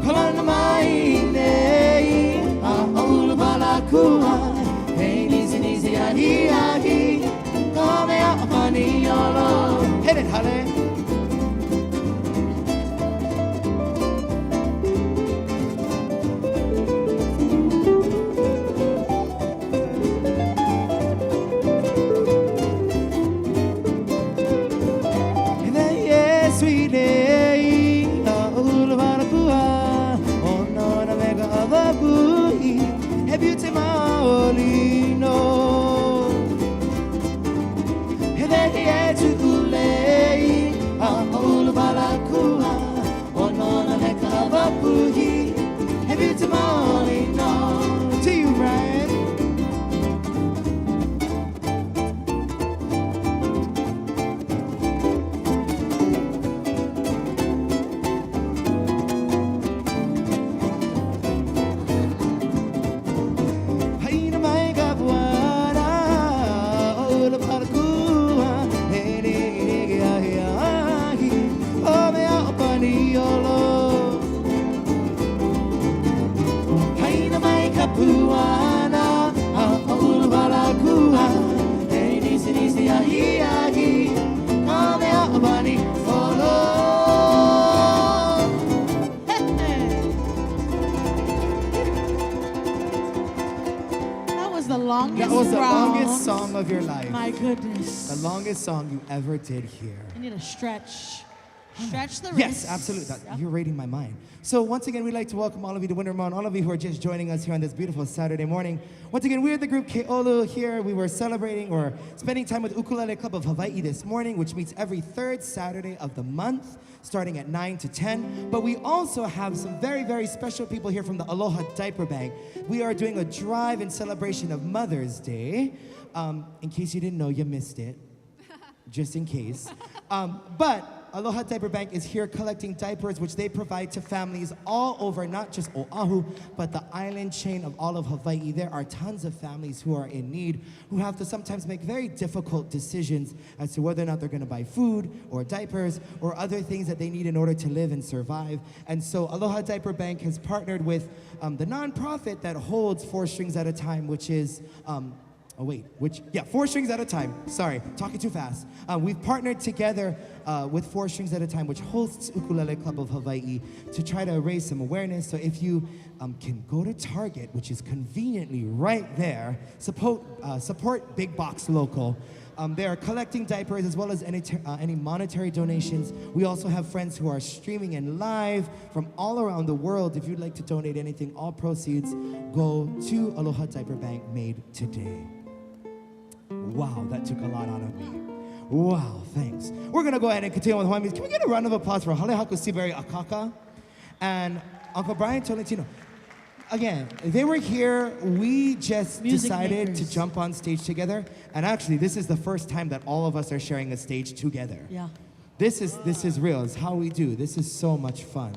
Kalana mai nei a ula balakua, he ni a hi a hi, ka hame a o paniolo. Hit it, Hale. Sweet day, ula balakua, ono na mega avabui, he beauty maolino. He there to ulei, ula balakua, ono na mega avabui, he beauty maolino. To you, Brian. Haina mai ka puana, ula was the longest rounds. song of your life. My goodness. The longest song you ever did here. I need a stretch. Stretch the wrist. Yes, absolutely. You're reading my mind. So once again, we'd like to welcome all of you to Windward Mall, all of you who are just joining us here on this beautiful Saturday morning. Once again, we're the group Kolu here. We were celebrating or spending time with Ukulele Club of Hawaii this morning, which meets every third Saturday of the month, starting at 9 to 10. But we also have some very, very special people here from the Aloha Diaper Bank. We are doing a drive in celebration of Mother's Day. In case you didn't know, you missed it. Just in case. But Aloha Diaper Bank is here collecting diapers, which they provide to families all over, not just Oahu, but the island chain of all of Hawaii. There are tons of families who are in need, who have to sometimes make very difficult decisions as to whether or not they're going to buy food or diapers or other things that they need in order to live and survive. And so Aloha Diaper Bank has partnered with the nonprofit that holds 4 Strings at a Time, which is 4 Strings at a Time. Sorry, talking too fast. We've partnered together with 4 Strings at a Time, which hosts Ukulele Club of Hawaii, to try to raise some awareness. So if you can go to Target, which is conveniently right there, support Big Box Local. They are collecting diapers as well as any monetary donations. We also have friends who are streaming in live from all around the world. If you'd like to donate anything, all proceeds go to Aloha Diaper Bank made today. Wow, that took a lot out of me. Wow, thanks. We're gonna go ahead and continue with Hawaiian music. Can we get a round of applause for Hawai'i Au and Uncle Brian Tolentino? Again, they were here. We just decided to jump on stage together. And actually, this is the first time that all of us are sharing a stage together. Yeah. This is real. It's how we do. This is so much fun.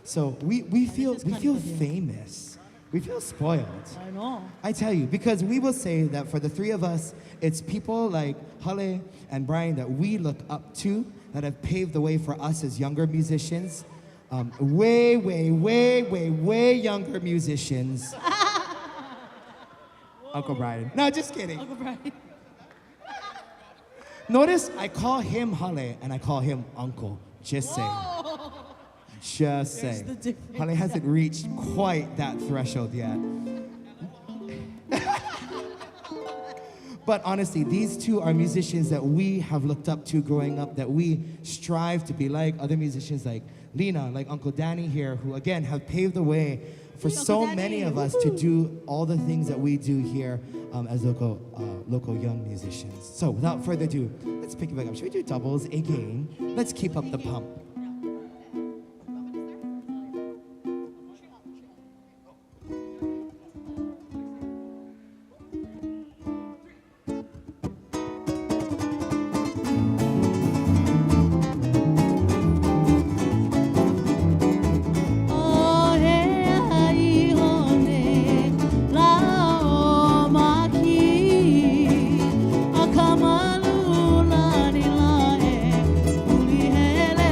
So we feel famous. We feel spoiled. I know. I tell you, because we will say that for the 3 of us, it's people like Hale and Brian that we look up to, that have paved the way for us as younger musicians. Way younger musicians. Uncle Brian. No, just kidding. Uncle Brian. Notice I call him Hale and I call him Uncle. Just saying. Just saying. the difference. Hale hasn't reached quite that threshold yet. But honestly, these 2 are musicians that we have looked up to growing up, that we strive to be like. Other musicians like Lena, like Uncle Danny here, who again have paved the way for so many of us to do all the things that we do here as local young musicians. So without further ado, let's pick it back up. Should we do doubles again? Let's keep up the pump. Akamalu la ni la e, uli hele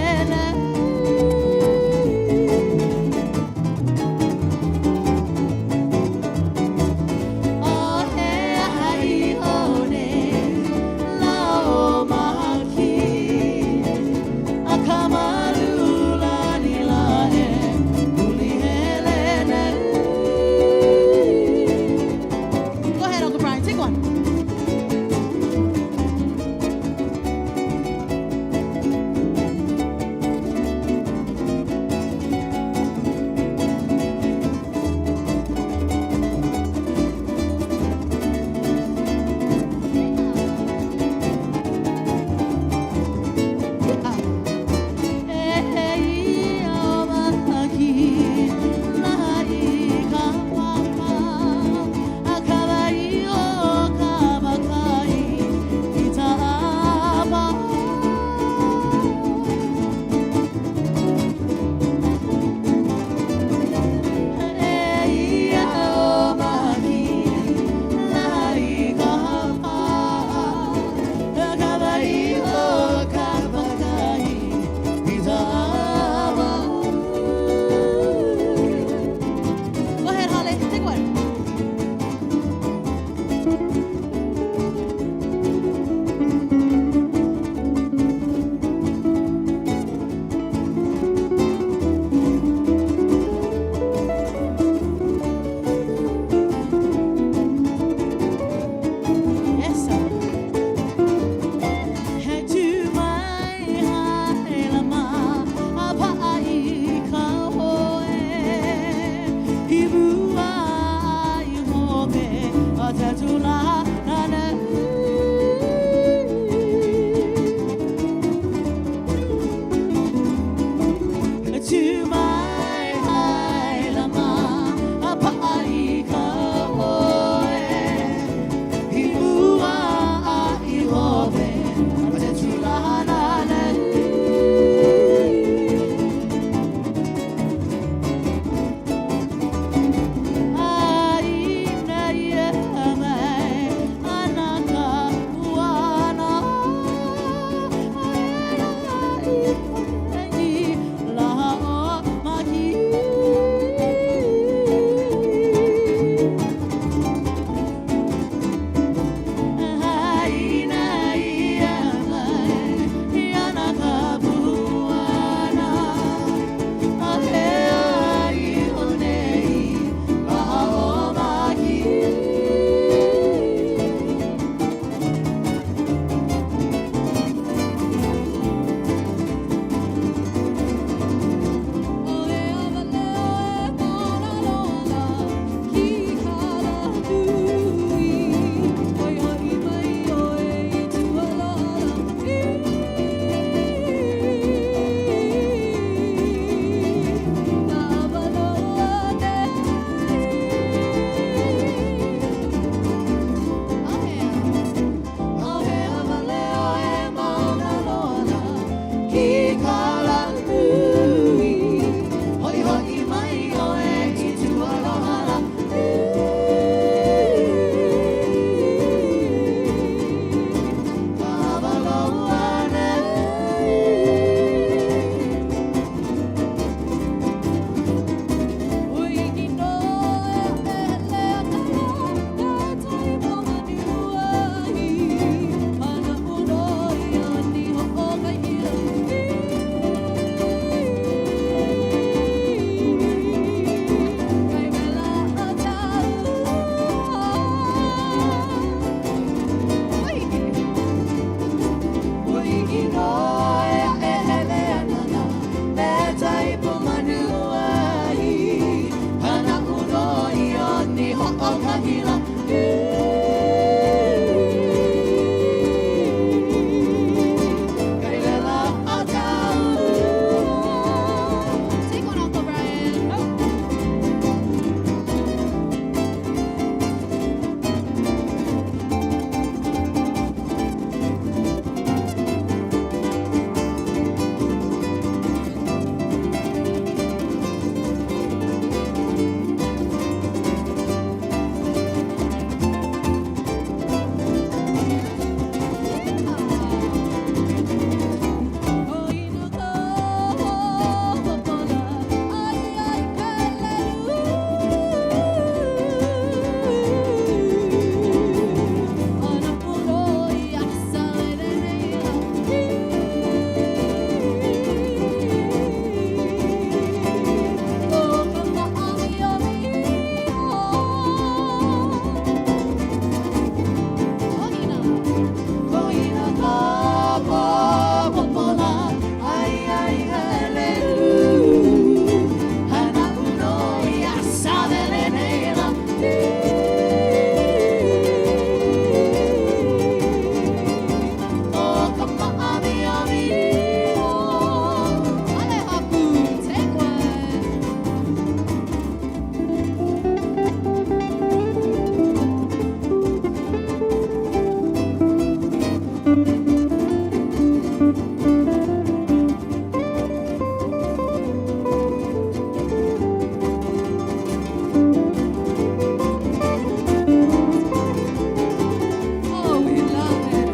Oh, we love it.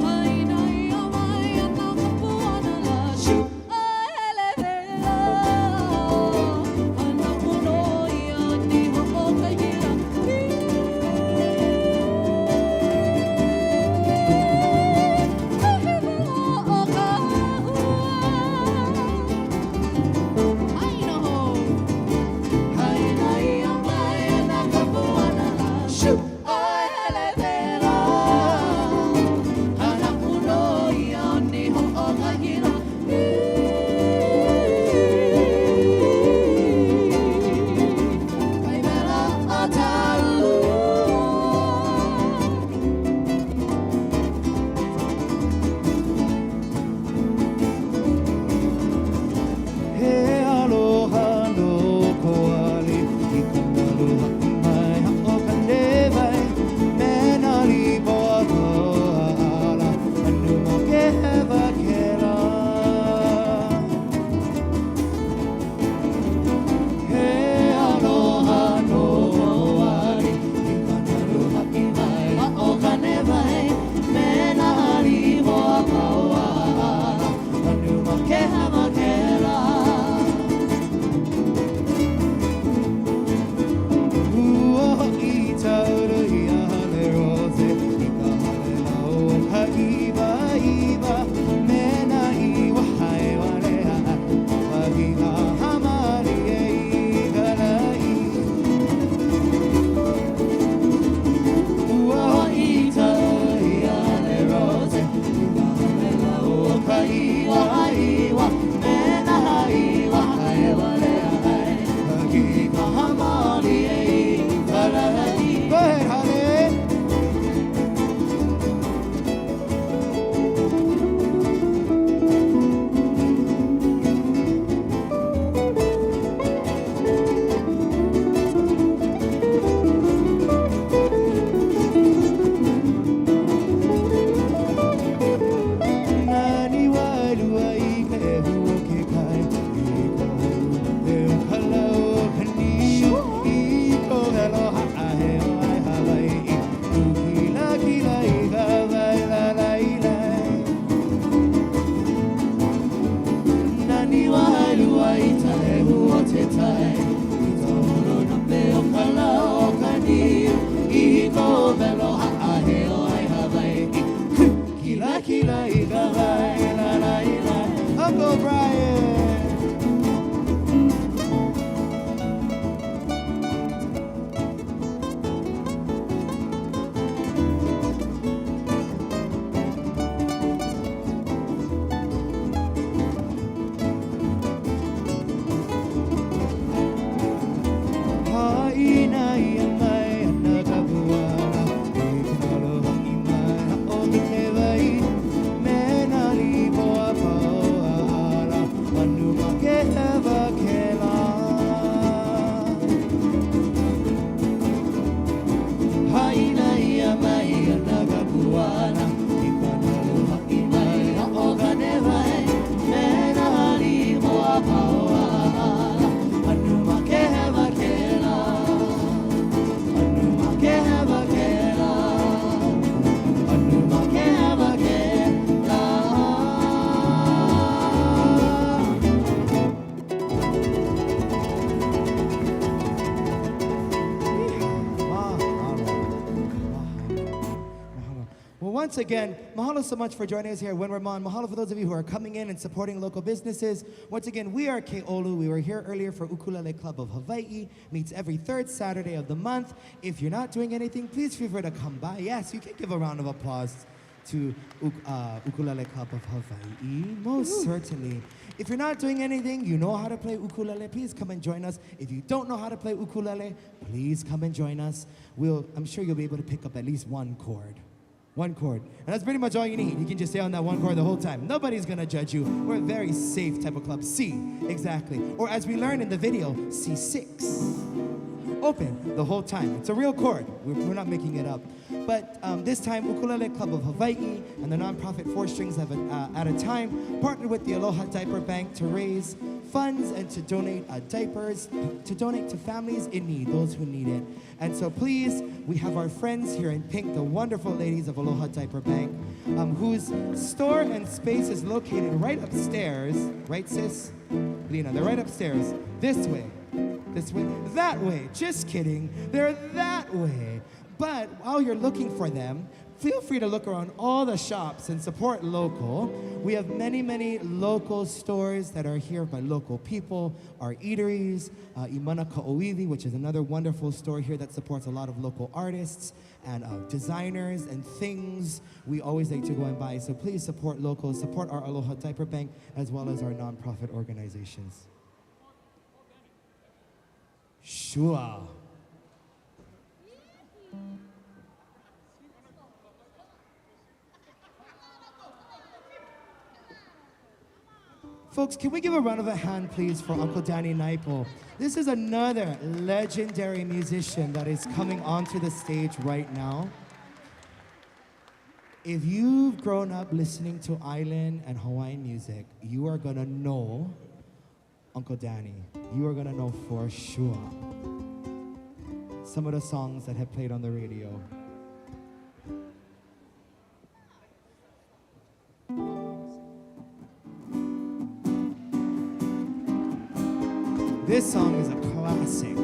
Haina ia mai ana kapuana la shu ahelevela. Ana kuno ia ni ho kahira. He aloha no koali I ka aloha I mai hao ka newai Mena li boa koa ala Anu mo ke hewa ke la He aloha no koali I ka aloha I mai hao ka newai Mena li boa koa ala Anu mo ke hewa ke la Ua I tauru I hale rose I ka hale lau ka iwa iwa Mena iwa hai warea Wahi ka hamari e I garai Ua I tauru I hale rose I ka hale lau ka iwa iwa Mena iwa hai warea Wahi ka hamari e I garai Go ahead, honey. Nani wailua I ka e hua ke kai I ka hulu e o ka lau ka ni I ko helo haa he o ai Hawai'i Kila kila I ka vai la lai lai Nani wailua I ta e hua te tai I ka hulu na pe o ka lau ka ni I ko helo haa he o ai Hawai'i Kila kila I ka vai la lai lai Uncle Brian Haina ia mai ana ka puana I ka aloha I mai hao ki te wai Mena li boa paoa ala Anu ma ke hewa ke la Haina ia mai ana ka puana I ka aloha I mai hao ka te wai Mena li boa paoa ala Anu ma ke hewa ke la Anu ma ke hewa ke la Anu ma ke hewa ke la Well, once again, mahalo so much for joining us here at Windward Mall. Mahalo for those of you who are coming in and supporting local businesses. Once again, we are Kolu. We were here earlier for Ukulele Club of Hawaii. Meets every third Saturday of the month. If you're not doing anything, please feel free to come by. Yes, you can give a round of applause to Ukulele Club of Hawaii. Most certainly. If you're not doing anything, you know how to play ukulele, please come and join us. If you don't know how to play ukulele, please come and join us. I'm sure you'll be able to pick up at least one chord. One chord. And that's pretty much all you need. You can just stay on that one chord the whole time. Nobody's gonna judge you. We're a very safe type of club. C, exactly. Or as we learned in the video, C6. Open the whole time. It's a real chord. We're not making it up. But this time, Ukulele Club of Hawaii and the nonprofit Four Strings at a Time partnered with the Aloha Diaper Bank to raise funds and to donate diapers, to donate to families in need, those who need it. And so please, we have our friends here in pink, the wonderful ladies of Aloha Diaper Bank, whose store and space is located right upstairs, right sis? Lena, they're right upstairs, this way, that way, just kidding, they're that way. But while you're looking for them, feel free to look around all the shops and support local. We have many, many local stores that are here by local people, our eateries, Henehene Kou Aka, which is another wonderful store here that supports a lot of local artists and designers and things we always like to go and buy. So please support local, support our Aloha Diaper Bank, as well as our nonprofit organizations. Sure. Folks, can we give a round of a hand, please, for Uncle Danny Naipo? This is another legendary musician that is coming onto the stage right now. If you've grown up listening to island and Hawaiian music, you are gonna know Uncle Danny. You are gonna know for sure some of the songs that have played on the radio. This song is a classic.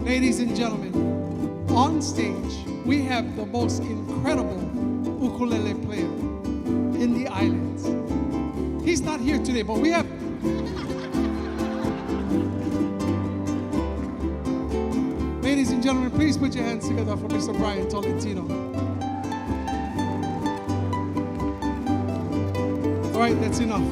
Ladies and gentlemen, on stage, we have the most incredible ukulele player in the islands. He's not here today, but we have... Ladies and gentlemen, please put your hands together for Mr. Brian Tolentino. All right, that's enough.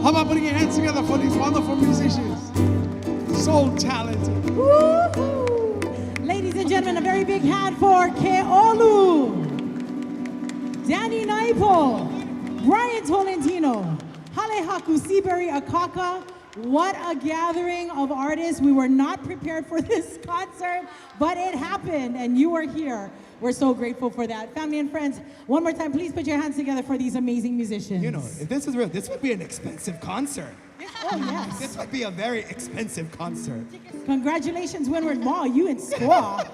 How about putting your hands together for these wonderful musicians? So talented. Woo-hoo. Ladies and gentlemen, a very big hand for Kolu, Danny Naipo, Brian Tolentino, Halehaku Seabury Akaka. What a gathering of artists. We were not prepared for this concert, but it happened and you are here. We're so grateful for that. Family and friends, one more time, please put your hands together for these amazing musicians. You know, if this is real, this would be an expensive concert. Oh, yes. This would be a very expensive concert. Congratulations, Windward Mall, you in squaw.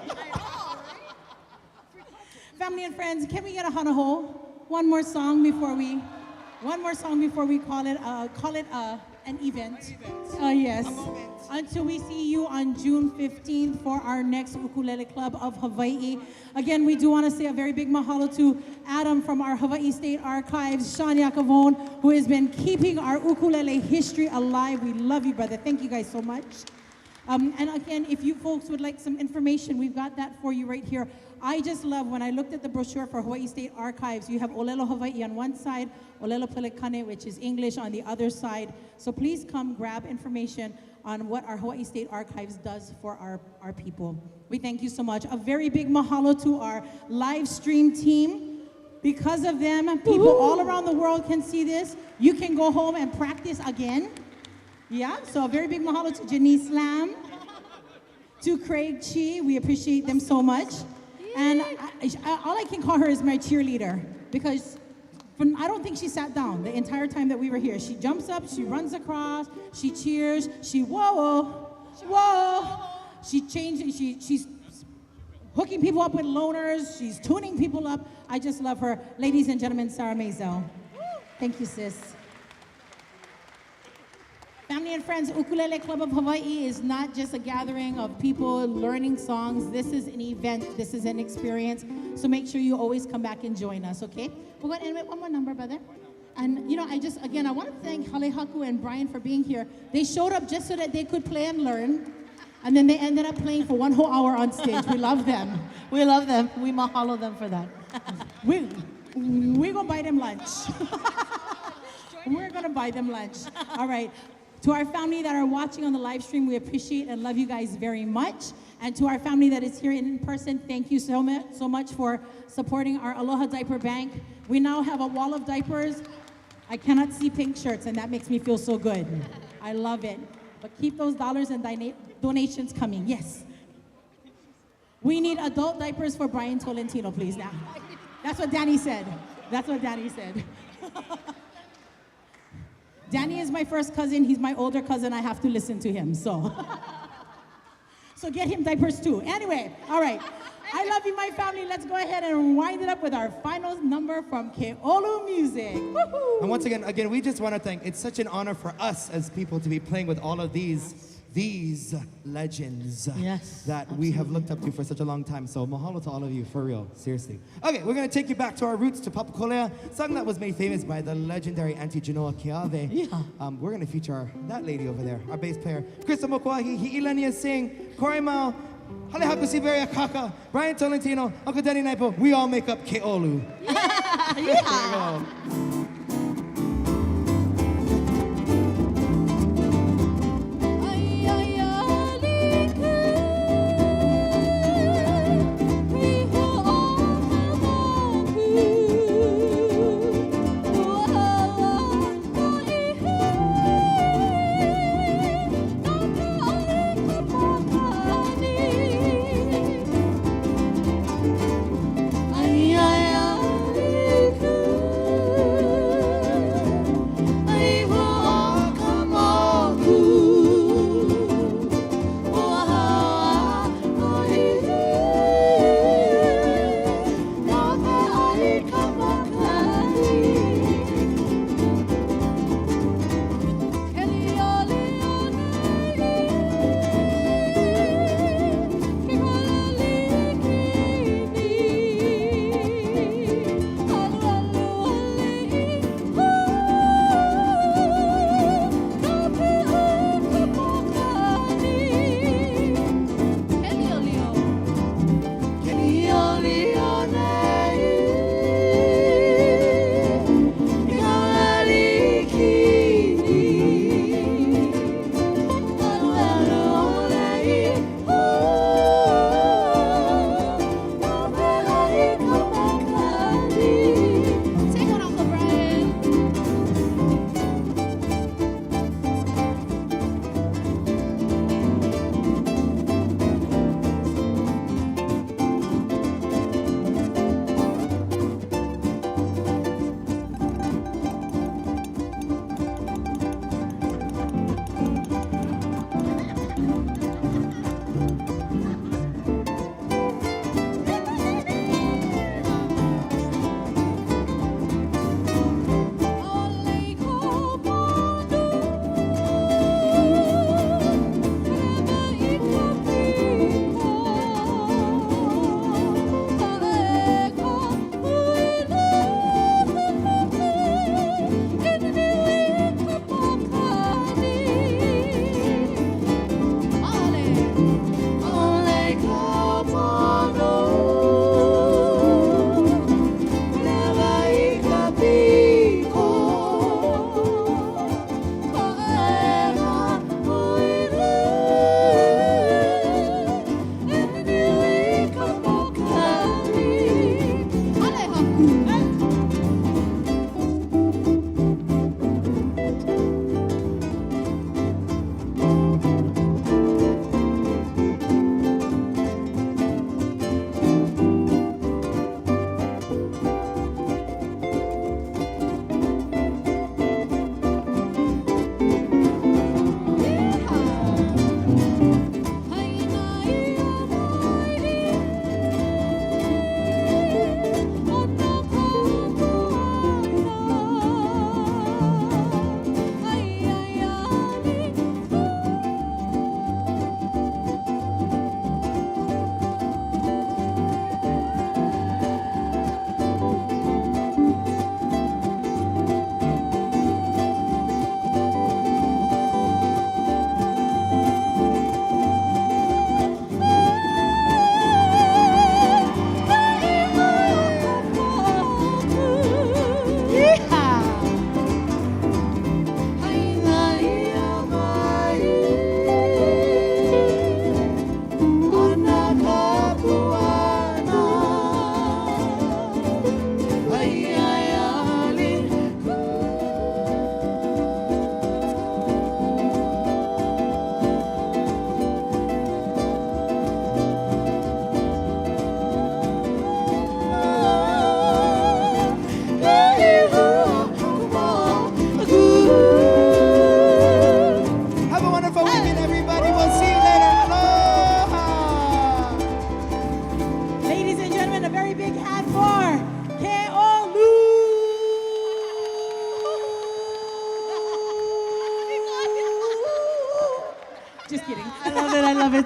Family and friends, can we get a hanaho? One more song before we call it an event. Yes. Until we see you on June 15th for our next Ukulele Club of Hawaii. Again, we do want to say a very big mahalo to Adam from our Hawaii State Archives, Sean Yakavone, who has been keeping our ukulele history alive. We love you, brother. Thank you guys so much. And again, if you folks would like some information, we've got that for you right here. I just love when I looked at the brochure for Hawaii State Archives, you have Olelo Hawaii on one side, Olelo Pelekane, which is English, on the other side. So please come grab information on what our Hawaii State Archives does for our people. We thank you so much. A very big mahalo to our live stream team. Because of them, people all around the world can see this. You can go home and practice again. Yeah, so a very big mahalo to Janice Lam, to Craig Chi. We appreciate them so much. And all I can call her is my cheerleader, because I don't think she sat down the entire time that we were here. She jumps up, she runs across, she cheers, she whoa, whoa. She changes, she's hooking people up with loners, she's tuning people up. I just love her. Ladies and gentlemen, Sarah Maisel. Thank you, sis. Family and friends, Ukulele Club of Hawaii is not just a gathering of people learning songs. This is an event. This is an experience. So make sure you always come back and join us, okay? We're going to end with one more number, brother. And, you know, I want to thank Halehaku and Brian for being here. They showed up just so that they could play and learn. And then they ended up playing for 1 whole hour on stage. We love them. We love them. We mahalo them for that. We're going to buy them lunch. We're going to buy them lunch. All right. To our family that are watching on the live stream, we appreciate and love you guys very much. And to our family that is here in person, thank you so much for supporting our Aloha Diaper Bank. We now have a wall of diapers. I cannot see pink shirts, and that makes me feel so good. I love it. But keep those dollars and donations coming, yes. We need adult diapers for Brian Tolentino, please, now. That's what Danny said. That's what Danny said. Danny is my first cousin. He's my older cousin. I have to listen to him, so. So get him diapers too. Anyway, all right. I love you, my family. Let's go ahead and wind it up with our final number from Keolu Music. Woo-hoo. And once again, we just want to thank, it's such an honor for us as people to be playing with all of these legends that we have looked up to for such a long time. So mahalo to all of you, for real, seriously. Okay, we're going to take you back to our roots, to Papakolea, song that was made famous by the legendary Auntie Genoa Keave. Yeah. We're going to feature that lady over there, our bass player, Krista Mokwahi, Hi'ilania Singh, Korimau, Halehaku Siberia Kaka, Brian Tolentino, Uncle Denny Naipo. We all make up Keolu. Yeah. There we go.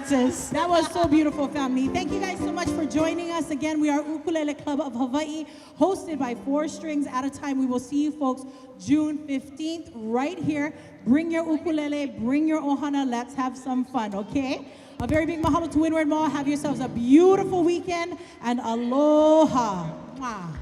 that, sis. That was so beautiful, family. Thank you guys so much for joining us. Again, we are Ukulele Club of Hawaii, hosted by 4 Strings at a Time. We will see you folks June 15th right here. Bring your ukulele, bring your ohana. Let's have some fun, okay? A very big mahalo to Windward Mall. Have yourselves a beautiful weekend, and aloha. Mwah.